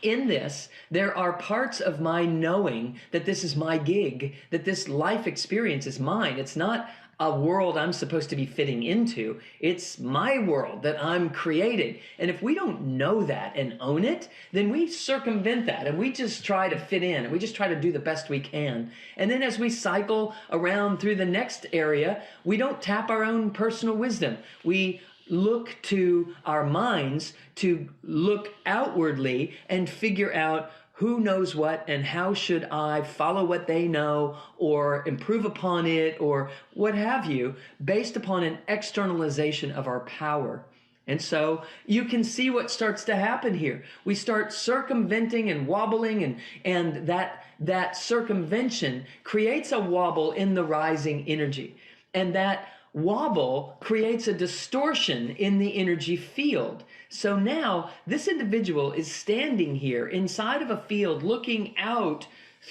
in this, there are parts of my knowing that this is my gig, that this life experience is mine. It's not a world I'm supposed to be fitting into. It's my world that I'm creating. And if we don't know that and own it, then we circumvent that and we just try to fit in and we just try to do the best we can. And then as we cycle around through the next area, we don't tap our own personal wisdom. We look to our minds to look outwardly and figure out who knows what and how should I follow what they know or improve upon it or what have you, based upon an externalization of our power. And so you can see what starts to happen here. We start circumventing and wobbling, and that circumvention creates a wobble in the rising energy. And that wobble creates a distortion in the energy field. So now this individual is standing here inside of a field looking out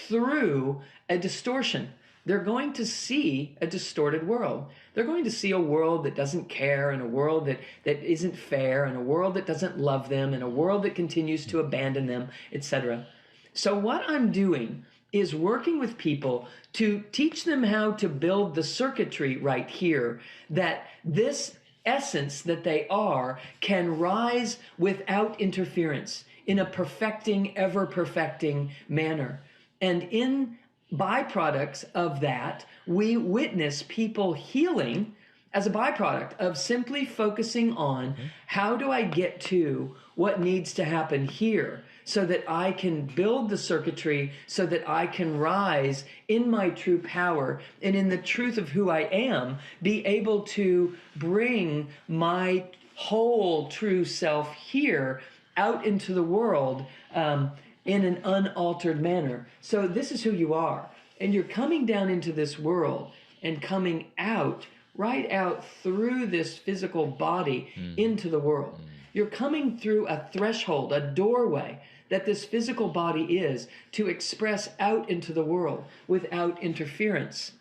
through a distortion. They're going to see a distorted world. They're going to see a world that doesn't care, and a world that isn't fair, and a world that doesn't love them, and a world that continues to abandon them, etc. So what I'm doing is working with people to teach them how to build the circuitry right here, that this essence that they are can rise without interference in a perfecting, ever perfecting manner. And in byproducts of that, we witness people healing as a byproduct of simply focusing on how do I get to what needs to happen here, so that I can build the circuitry, so that I can rise in my true power and in the truth of who I am, be able to bring my whole true self here out into the world in an unaltered manner. So this is who you are. And you're coming down into this world and coming out, right out through this physical body into the world. You're coming through a threshold, a doorway that this physical body is to express out into the world without interference.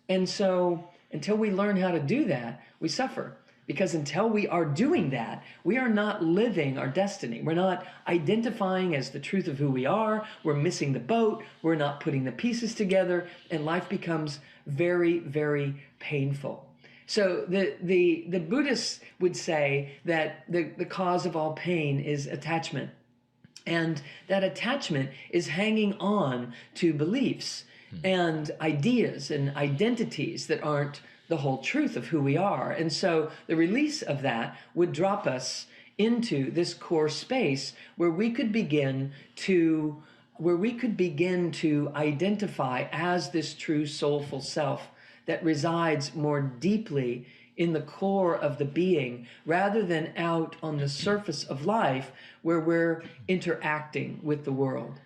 And so until we learn how to do that, we suffer. Because until we are doing that, we are not living our destiny. We're not identifying as the truth of who we are. We're missing the boat. We're not putting the pieces together. And life becomes very, very painful. So the Buddhists would say that the cause of all pain is attachment. And that attachment is hanging on to beliefs and ideas and identities that aren't the whole truth of who we are. And so the release of that would drop us into this core space where we could begin to identify as this true soulful self that resides more deeply in the core of the being, rather than out on the surface of life where we're interacting with the world.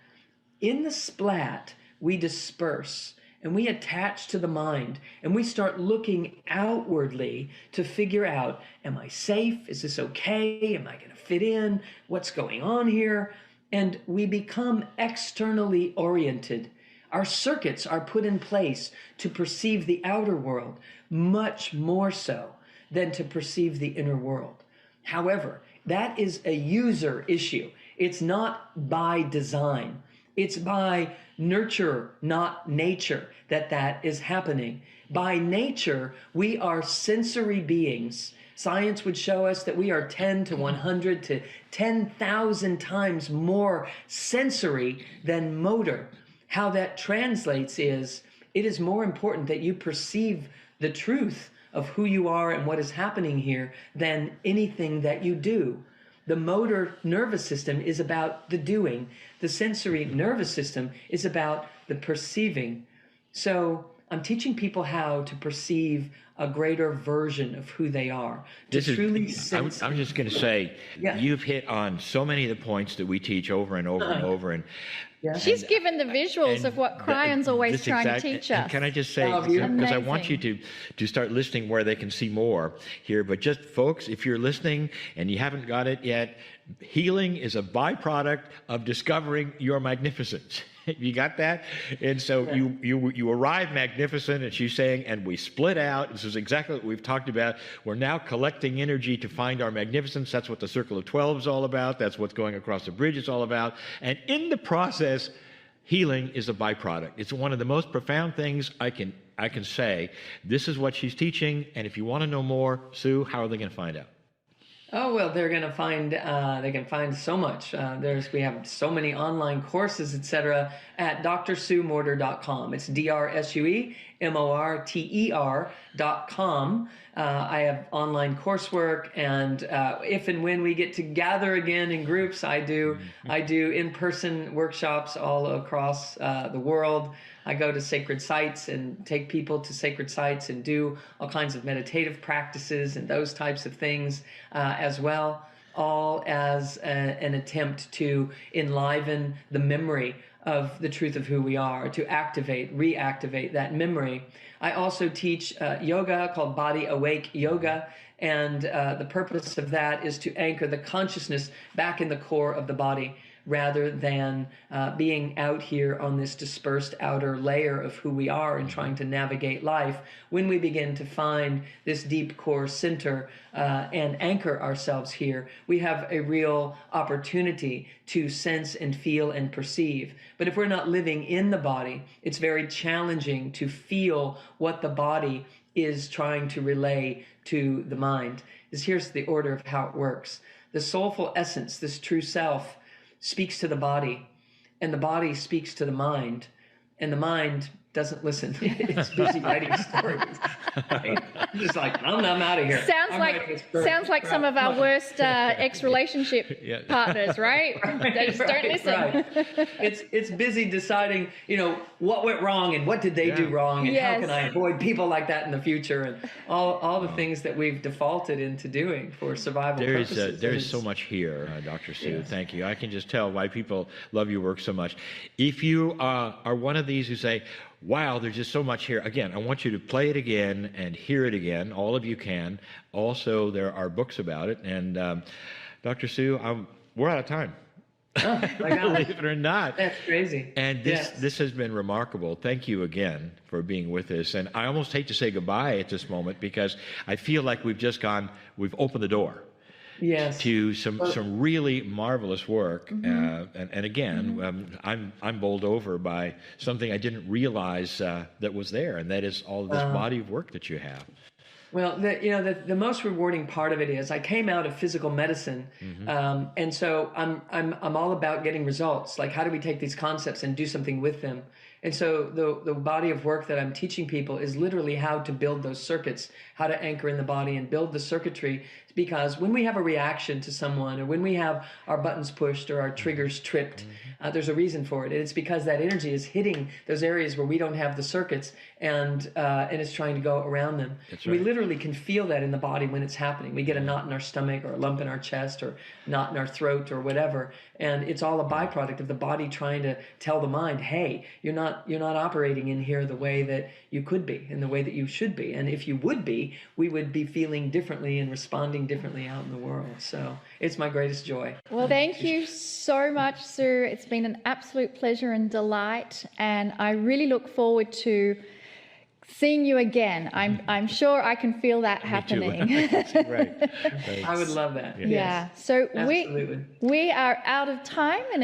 In the splat, we disperse, and we attach to the mind, and we start looking outwardly to figure out, am I safe? Is this okay? Am I going to fit in? What's going on here? And we become externally oriented. Our circuits are put in place to perceive the outer world much more so than to perceive the inner world. However, that is a user issue. It's not by design. It's by nurture, not nature, that is happening. By nature, we are sensory beings. Science would show us that we are 10 to 100 to 10,000 times more sensory than motor. How that translates is, it is more important that you perceive the truth of who you are and what is happening here than anything that you do. The motor nervous system is about the doing. The sensory nervous system is about the perceiving. So I'm teaching people how to perceive a greater version of who they are. I'm just going to say, You've hit on so many of the points that we teach over and over and over. And she's given the visuals of what Kryon's always trying to teach us. Can I just say, because I want you to start listening where they can see more here, but just folks, if you're listening and you haven't got it yet, healing is a byproduct of discovering your magnificence. You got that? And so you arrive magnificent, and she's saying, and we split out. This is exactly what we've talked about. We're now collecting energy to find our magnificence. That's what the Circle of 12 is all about. That's what's going across the bridge is all about. And in the process, healing is a byproduct. It's one of the most profound things I can say. This is what she's teaching, and if you want to know more, Sue, how are they going to find out? Oh, well, they're going to find, they can find so much. We have so many online courses, etc. at drsuemorter.com. It's DRSUEMORTER.com. I have online coursework, and if and when we get to gather again in groups, I do in-person workshops all across the world. I go to sacred sites and take people to sacred sites and do all kinds of meditative practices and those types of things as well, all as an attempt to enliven the memory of the truth of who we are, to reactivate that memory. I also teach yoga called Body Awake Yoga, and the purpose of that is to anchor the consciousness back in the core of the body, rather than being out here on this dispersed outer layer of who we are and trying to navigate life. When we begin to find this deep core center and anchor ourselves here, we have a real opportunity to sense and feel and perceive. But if we're not living in the body, it's very challenging to feel what the body is trying to relay to the mind. Here's the order of how it works. The soulful essence, this true self, speaks to the body, and the body speaks to the mind, and the mind doesn't listen. It's busy writing stories. Right? I'm just like, I'm out of here. Sounds like some of our worst ex-relationship partners, right? They just don't listen. Right. It's busy deciding, what went wrong and what did they do wrong, and how can I avoid people like that in the future, and all the things that we've defaulted into doing for survival purposes. There is so much here, Dr. Sue. Yes. Thank you. I can just tell why people love your work so much. If you are one of these who say, wow, there's just so much here. Again, I want you to play it again and hear it again. All of you can. Also, there are books about it. And Dr. Sue, we're out of time. Oh, my God. Believe it or not. That's crazy. And this has been remarkable. Thank you again for being with us. And I almost hate to say goodbye at this moment, because I feel like we've opened the door. Yes. To some really marvelous work, and again, I'm bowled over by something I didn't realize that was there, and that is all of this body of work that you have. Well, the most rewarding part of it is I came out of physical medicine, and so I'm all about getting results. Like, how do we take these concepts and do something with them? And so the body of work that I'm teaching people is literally how to build those circuits, how to anchor in the body and build the circuitry, Because when we have a reaction to someone, or when we have our buttons pushed or our triggers tripped, there's a reason for it. It's because that energy is hitting those areas where we don't have the circuits, and it's trying to go around them. That's We right. literally can feel that in the body when it's happening. We get a knot in our stomach, or a lump in our chest, or knot in our throat, or whatever, and it's all a byproduct of the body trying to tell the mind, "Hey, you're not operating in here the way that you could be, in the way that you should be. And if you would be, we would be feeling differently and responding differently out in the world." So it's my greatest joy. Well, thank you so much, Sue. It's been an absolute pleasure and delight, and I really look forward to seeing you again. I'm sure I can feel that happening. Right. I would love that. Yeah. Yes. So Absolutely. we are out of time, and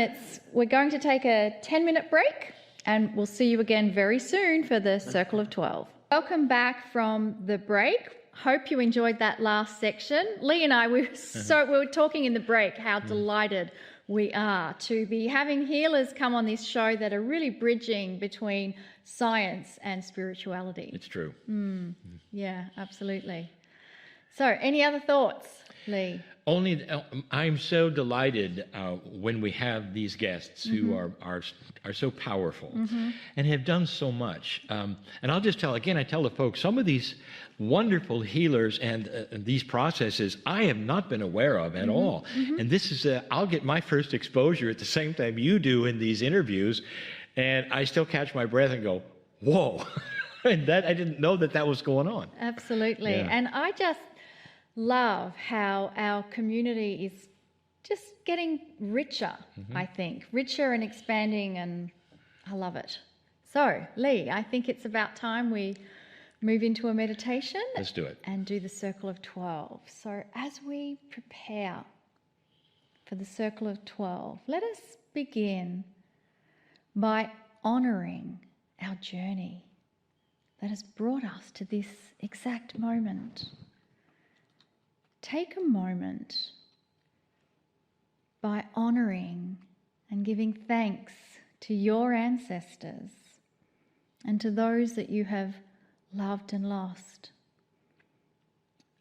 we're going to take a 10-minute break, and we'll see you again very soon for the Circle of 12. Welcome back from the break. Hope you enjoyed that last section. Lee and I, we were talking in the break how delighted we are to be having healers come on this show that are really bridging between science and spirituality. It's true. Yeah, absolutely. So, any other thoughts, Lee? Only I'm so delighted when we have these guests who are so powerful and have done so much. And I'll just tell again, I tell the folks, some of these wonderful healers and these processes I have not been aware of at all. And this is I'll get my first exposure at the same time you do in these interviews, and I still catch my breath and go, "Whoa!" And that I didn't know that was going on. Absolutely. Yeah. And I just love how our community is just getting richer, I think. Richer and expanding, and I love it. So, Lee, I think it's about time we move into a meditation. Let's do it. And do the Circle of 12. So, as we prepare for the Circle of 12, let us begin by honouring our journey that has brought us to this exact moment. Take a moment by honouring and giving thanks to your ancestors and to those that you have loved and lost.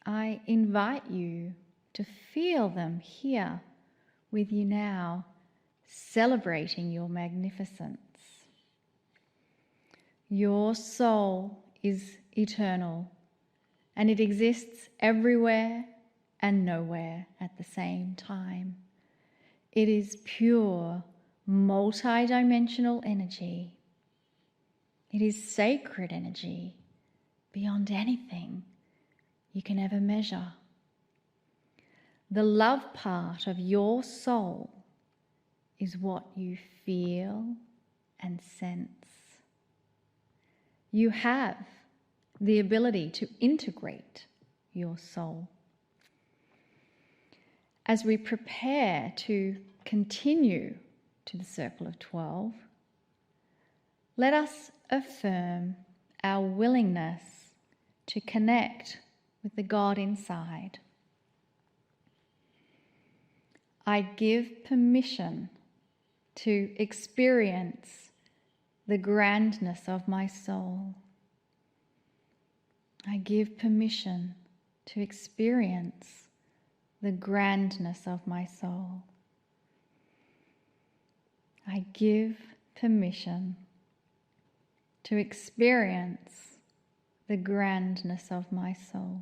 I invite you to feel them here with you now, celebrating your magnificence. Your soul is eternal, and it exists everywhere and nowhere at the same time. It is pure, multi-dimensional energy. It is sacred energy beyond anything you can ever measure. The love part of your soul is what you feel and sense. You have the ability to integrate your soul. As we prepare to continue to the Circle of 12, let us affirm our willingness to connect with the God inside. I give permission to experience the grandness of my soul. I give permission to experience the grandness of my soul. I give permission to experience the grandness of my soul.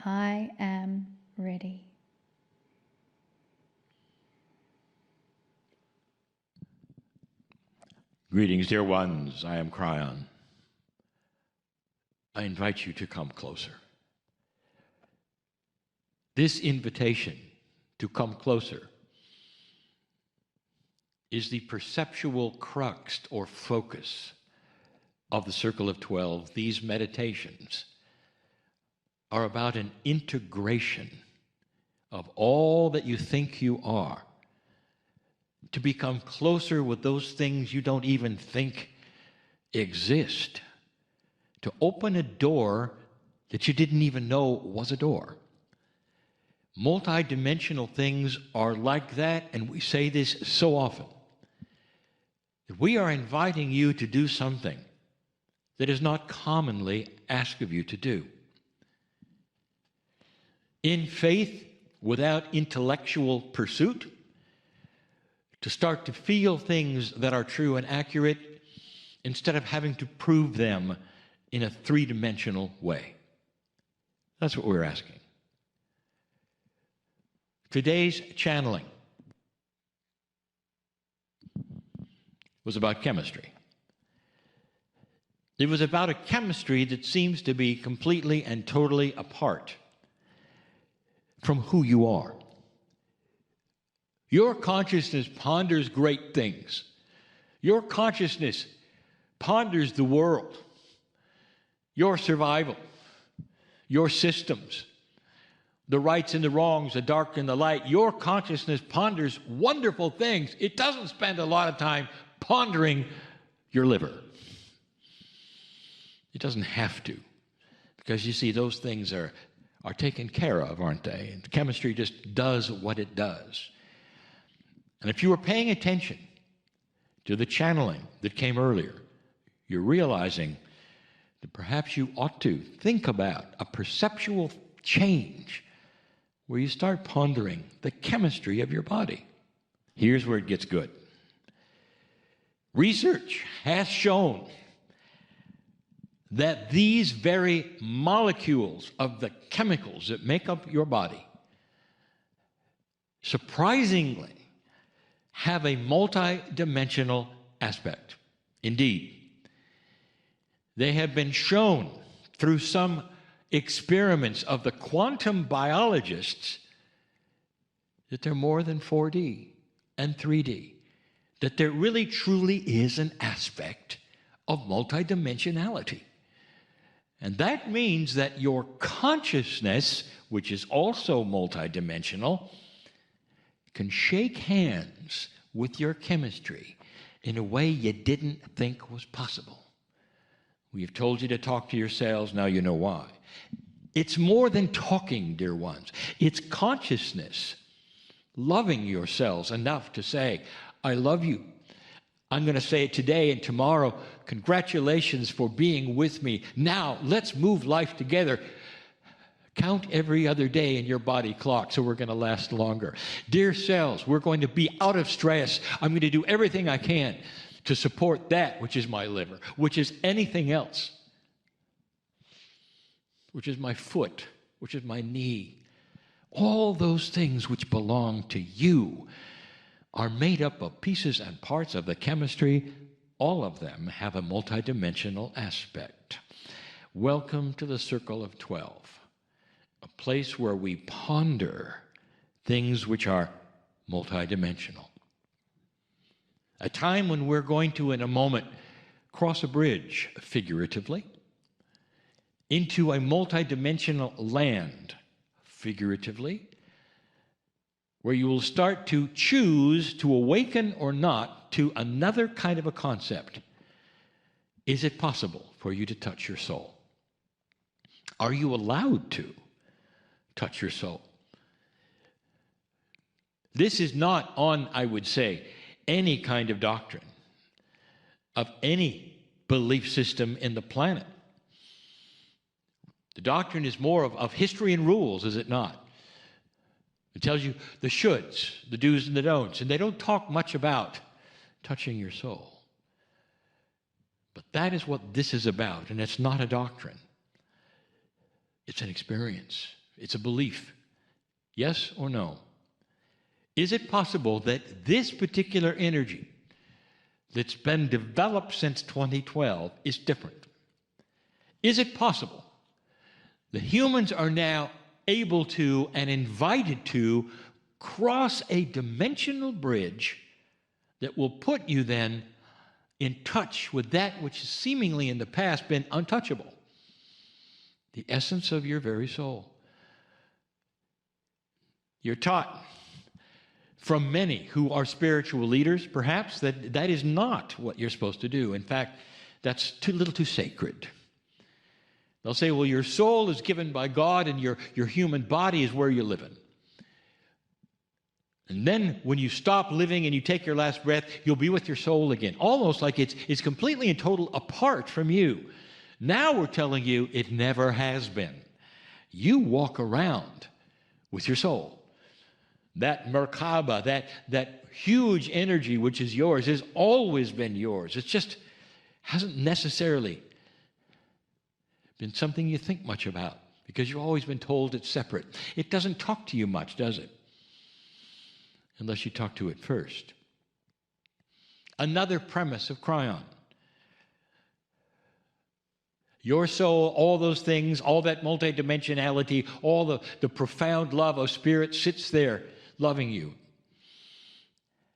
I am ready. Greetings, dear ones. I am Kryon. I invite you to come closer. This invitation to come closer is the perceptual crux or focus of the Circle of 12. These meditations are about an integration of all that you think you are, to become closer with those things you don't even think exist, to open a door that you didn't even know was a door. Multidimensional things are like that, and we say this so often. We are inviting you to do something that is not commonly asked of you to do. in faith without intellectual pursuit, to start to feel things that are true and accurate instead of having to prove them in a three-dimensional way. That's what we're asking. Today's channeling was about chemistry. It was about a chemistry that seems to be completely and totally apart from who you are. Your consciousness ponders great things. Your consciousness ponders the world, your survival, your systems, the rights and the wrongs, the dark and the light. Your consciousness ponders wonderful things. It doesn't spend a lot of time pondering your liver. It doesn't have to, because you see, those things are taken care of, aren't they? And chemistry just does what it does. And if you were paying attention to the channeling that came earlier, you're realizing that perhaps you ought to think about a perceptual change where you start pondering the chemistry of your body. Here's where it gets good. Research has shown that these very molecules of the chemicals that make up your body surprisingly have a multidimensional aspect. Indeed, they have been shown through some experiments of the quantum biologists that they're more than 4D and 3D, that there really truly is an aspect of multidimensionality. And that means that your consciousness, which is also multidimensional, can shake hands with your chemistry in a way you didn't think was possible. We have told you to talk to your cells, now you know why. It's more than talking, dear ones. It's consciousness, loving your cells enough to say, I love you. I'm going to say it today and tomorrow. Congratulations for being with me. Now, let's move life together. Count every other day in your body clock so we're going to last longer. Dear cells, we're going to be out of stress. I'm going to do everything I can to support that which is my liver, which is anything else, which is my foot, which is my knee. All those things which belong to you are made up of pieces and parts of the chemistry. All of them have a multidimensional aspect. Welcome to the Circle of 12, a place where we ponder things which are multidimensional. A time when we're going to, in a moment, cross a bridge, figuratively, into a multidimensional land, figuratively, where you will start to choose to awaken or not to another kind of a concept. Is it possible for you to touch your soul? Are you allowed to touch your soul? This is not on, I would say, any kind of doctrine of any belief system in the planet. The doctrine is more of history and rules, is it not? It tells you the shoulds, the do's and the don'ts, and they don't talk much about touching your soul. But that is what this is about, and it's not a doctrine. It's an experience. It's a belief. Yes or no? Is it possible that this particular energy that's been developed since 2012 is different? Is it possible that humans are now able to and invited to cross a dimensional bridge that will put you then in touch with that which has seemingly in the past been untouchable? The essence of your very soul. You're taught from many who are spiritual leaders, perhaps, that is not what you're supposed to do. In fact, that's too little too sacred. They'll say, well, your soul is given by God and your human body is where you're living. And then when you stop living and you take your last breath, you'll be with your soul again. Almost like it's completely and total apart from you. Now we're telling you it never has been. You walk around with your soul. That Merkaba, that huge energy which is yours, has always been yours. It just hasn't necessarily been something you think much about because you've always been told it's separate. It doesn't talk to you much, does it? Unless you talk to it first. Another premise of Kryon. Your soul, all those things, all that multidimensionality, all the profound love of Spirit sits there loving you.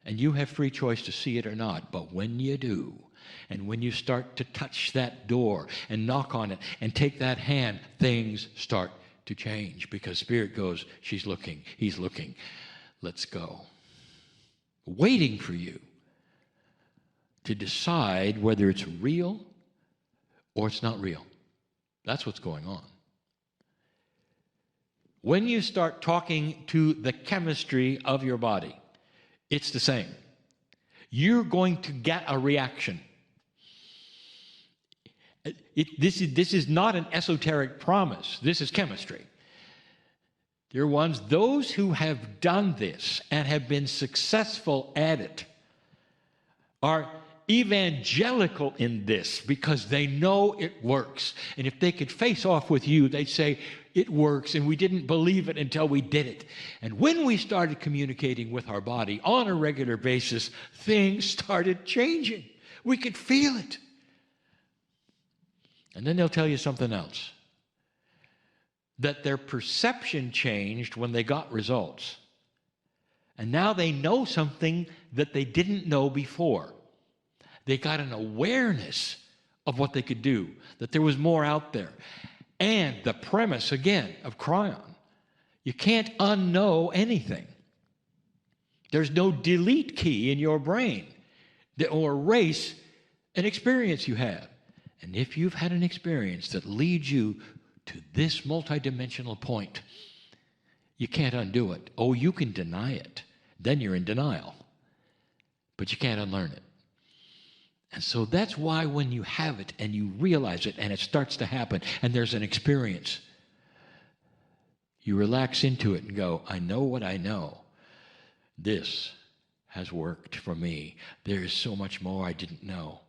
And you have free choice to see it or not. But when you do, and when you start to touch that door and knock on it and take that hand, things start to change because Spirit goes, she's looking, he's looking, let's go. Waiting for you to decide whether it's real or it's not real. That's what's going on. When you start talking to the chemistry of your body, it's the same. You're going to get a reaction. This is not an esoteric promise. This is chemistry. Dear ones, those who have done this and have been successful at it are evangelical in this because they know it works. And if they could face off with you, they'd say, it works, and we didn't believe it until we did it. And when we started communicating with our body on a regular basis, things started changing. We could feel it. And then they'll tell you something else. That their perception changed when they got results. And now they know something that they didn't know before. They got an awareness of what they could do, that there was more out there. And the premise, again, of Kryon, you can't unknow anything. There's no delete key in your brain that will erase an experience you had. And if you've had an experience that leads you to this multidimensional point, you can't undo it. Oh, you can deny it. Then you're in denial. But you can't unlearn it. And so that's why when you have it and you realize it and it starts to happen and there's an experience, you relax into it and go, I know what I know. This has worked for me. There is so much more I didn't know.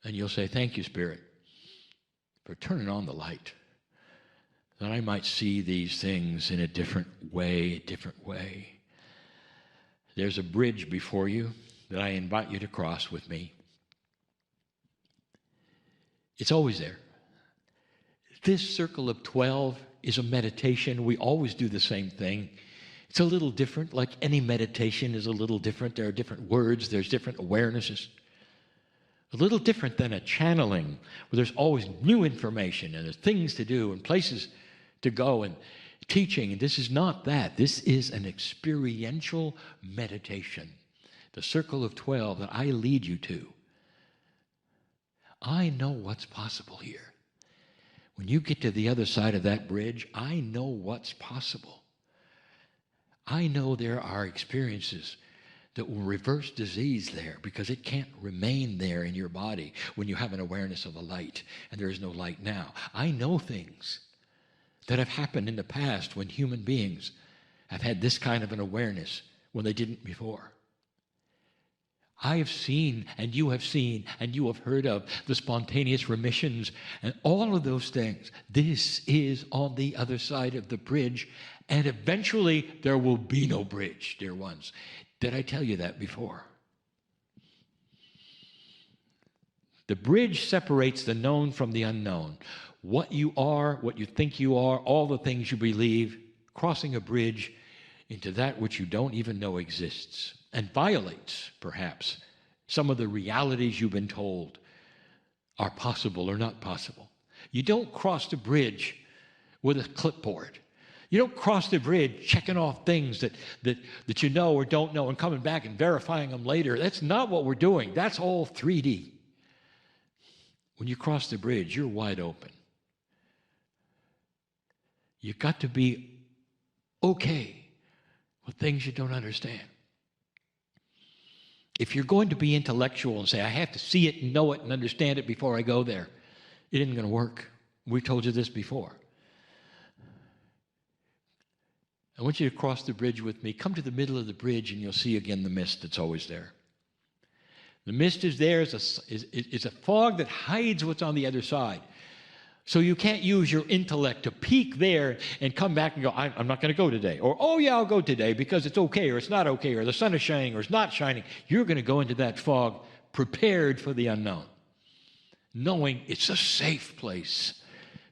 And you'll say, thank you, Spirit, for turning on the light, that I might see these things in a different way, There's a bridge before you that I invite you to cross with me. It's always there. This circle of 12 is a meditation. We always do the same thing. It's a little different, like any meditation is a little different. There are different words, there's different awarenesses. A little different than a channeling, where there's always new information and there's things to do and places to go and teaching. And this is not that. This is an experiential meditation. The circle of 12 that I lead you to. I know what's possible here. When you get to the other side of that bridge, I know what's possible. I know there are experiences that will reverse disease there because it can't remain there in your body when you have an awareness of the light and there is no light now. I know things that have happened in the past when human beings have had this kind of an awareness when they didn't before. I have seen, and you have heard of the spontaneous remissions and all of those things. This is on the other side of the bridge, and eventually there will be no bridge, dear ones. Did I tell you that before? The bridge separates the known from the unknown. What you are, what you think you are, all the things you believe, crossing a bridge into that which you don't even know exists and violates, perhaps, some of the realities you've been told are possible or not possible. You don't cross the bridge with a clipboard. You don't cross the bridge checking off things that you know or don't know and coming back and verifying them later. That's not what we're doing. That's all 3D. When you cross the bridge, you're wide open. You've got to be okay with things you don't understand. If you're going to be intellectual and say, I have to see it and know it and understand it before I go there, it isn't going to work. We've told you this before. I want you to cross the bridge with me. Come to the middle of the bridge and you'll see again the mist that's always there. The mist is there is a fog that hides what's on the other side. So you can't use your intellect to peek there and come back and go, I'm not going to go today. Or, oh yeah, I'll go today because it's okay or it's not okay or the sun is shining or it's not shining. You're going to go into that fog prepared for the unknown, knowing it's a safe place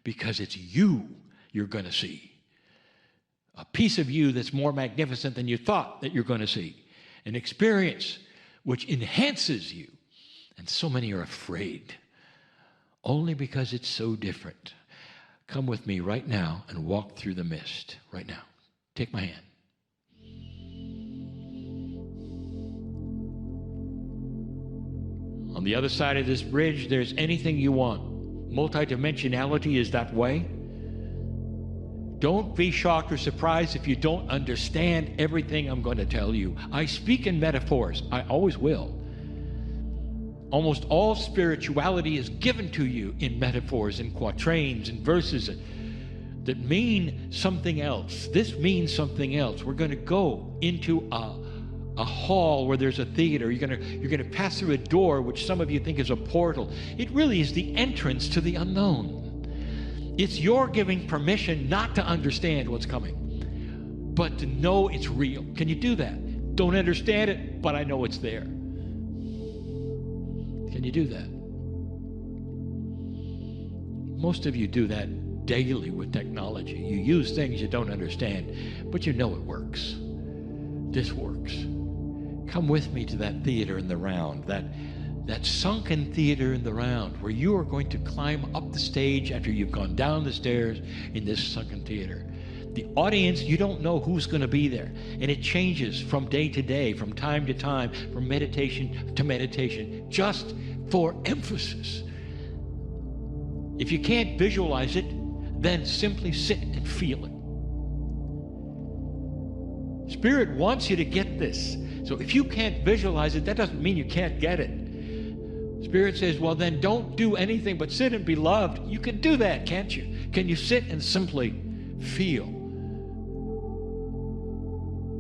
because it's you're going to see. A piece of you that's more magnificent than you thought that you're going to see. An experience which enhances you. And so many are afraid. Only because it's so different. Come with me right now and walk through the mist. Right now. Take my hand. On the other side of this bridge, there's anything you want. Multidimensionality is that way. Don't be shocked or surprised if you don't understand everything I'm going to tell you. I speak in metaphors. I always will. Almost all spirituality is given to you in metaphors, in quatrains, in verses that mean something else. This means something else. We're going to go into a hall where there's a theater. You're going to pass through a door, which some of you think is a portal. It really is the entrance to the unknown. It's your giving permission not to understand what's coming, but to know it's real. Can you do that? Don't understand it, but I know it's there. Can you do that? Most of you do that daily with technology. You use things you don't understand, but you know it works. This works. Come with me to that theater in the round, that sunken theater in the round where you are going to climb up the stage after you've gone down the stairs in this sunken theater. The audience, you don't know who's going to be there. And it changes from day to day, from time to time, from meditation to meditation, just for emphasis. If you can't visualize it, then simply sit and feel it. Spirit wants you to get this. So if you can't visualize it, that doesn't mean you can't get it. Spirit says, well, then don't do anything but sit and be loved. You can do that, can't you? Can you sit and simply feel?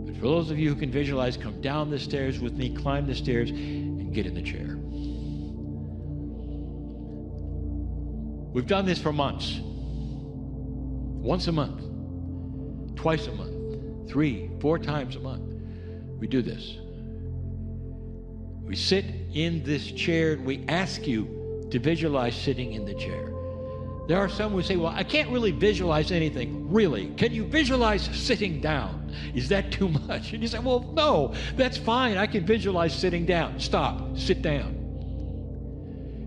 But for those of you who can visualize, come down the stairs with me, climb the stairs, and get in the chair. We've done this for months. Once a month, twice a month, 3, 4 times a month. We do this. We sit in this chair and we ask you to visualize sitting in the chair. There are some who say, well, I can't really visualize anything. Really? Can you visualize sitting down? Is that too much? And you say, well, no, that's fine. I can visualize sitting down. Stop. Sit down.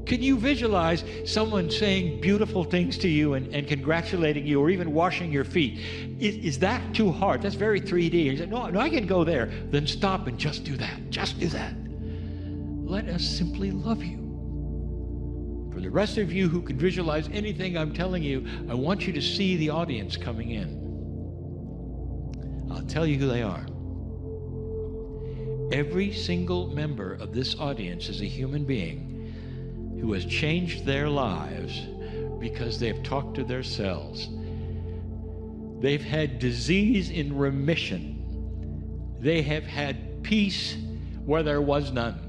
Can you visualize someone saying beautiful things to you and congratulating you or even washing your feet? Is that too hard? That's very 3D. You say, no, I can go there. Then stop and just do that. Just do that. Let us simply love you. For the rest of you who can visualize anything I'm telling you, I want you to see the audience coming in. I'll tell you who they are. Every single member of this audience is a human being who has changed their lives because they've talked to themselves. They've had disease in remission. They have had peace where there was none.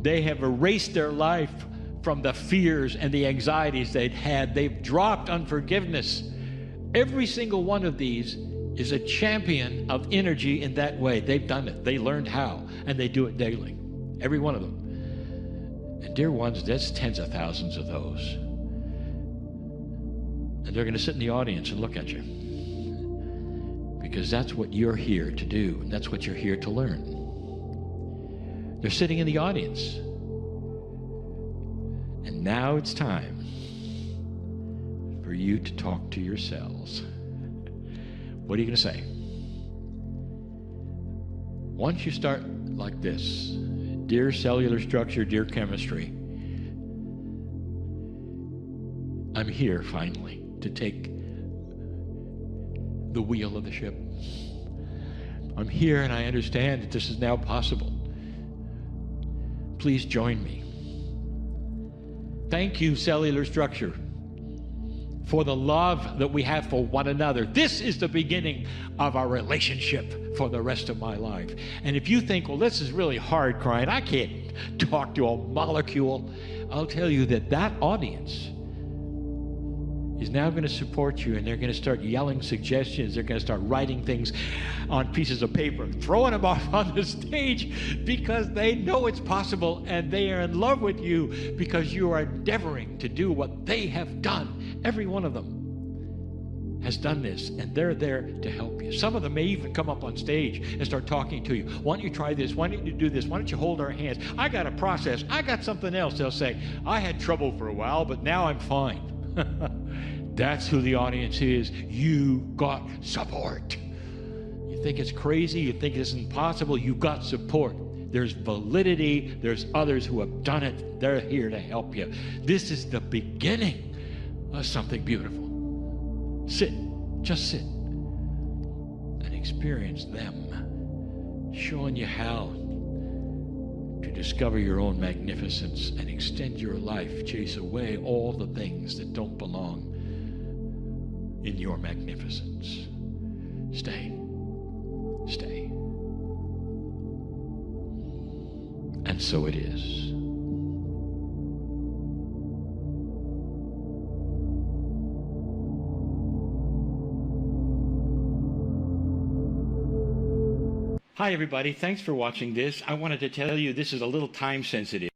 They have erased their life from the fears and the anxieties they'd had. They've dropped unforgiveness. Every single one of these is a champion of energy in that way. They've done it. They learned how, and they do it daily. Every one of them. And dear ones, that's tens of thousands of those. And they're going to sit in the audience and look at you. Because that's what you're here to do, and that's what you're here to learn. They're sitting in the audience. And now it's time for you to talk to yourselves. What are you going to say? Once you start like this, dear cellular structure, dear chemistry, I'm here finally to take the wheel of the ship. I'm here and I understand that this is now possible. Please join me. Thank you, cellular structure, for the love that we have for one another. This is the beginning of our relationship for the rest of my life. And if you think, well, this is really hard, Kryon, I can't talk to a molecule, I'll tell you that that audience is now going to support you, and they're going to start yelling suggestions. They're going to start writing things on pieces of paper, throwing them off on the stage because they know it's possible, and they are in love with you because you are endeavoring to do what they have done. Every one of them has done this, and they're there to help you. Some of them may even come up on stage and start talking to you. Why don't you try this? Why don't you do this? Why don't you hold our hands? I got a process. I got something else. They'll say, I had trouble for a while, but now I'm fine. That's who the audience is. You got support. You think it's crazy, you think it's impossible, you got support. There's validity, there's others who have done it. They're here to help you. This is the beginning of something beautiful. Sit, just sit, and experience them showing you how to discover your own magnificence and extend your life, chase away all the things that don't belong in your magnificence. Stay. Stay. And so it is. Hi, everybody. Thanks for watching this. I wanted to tell you this is a little time sensitive.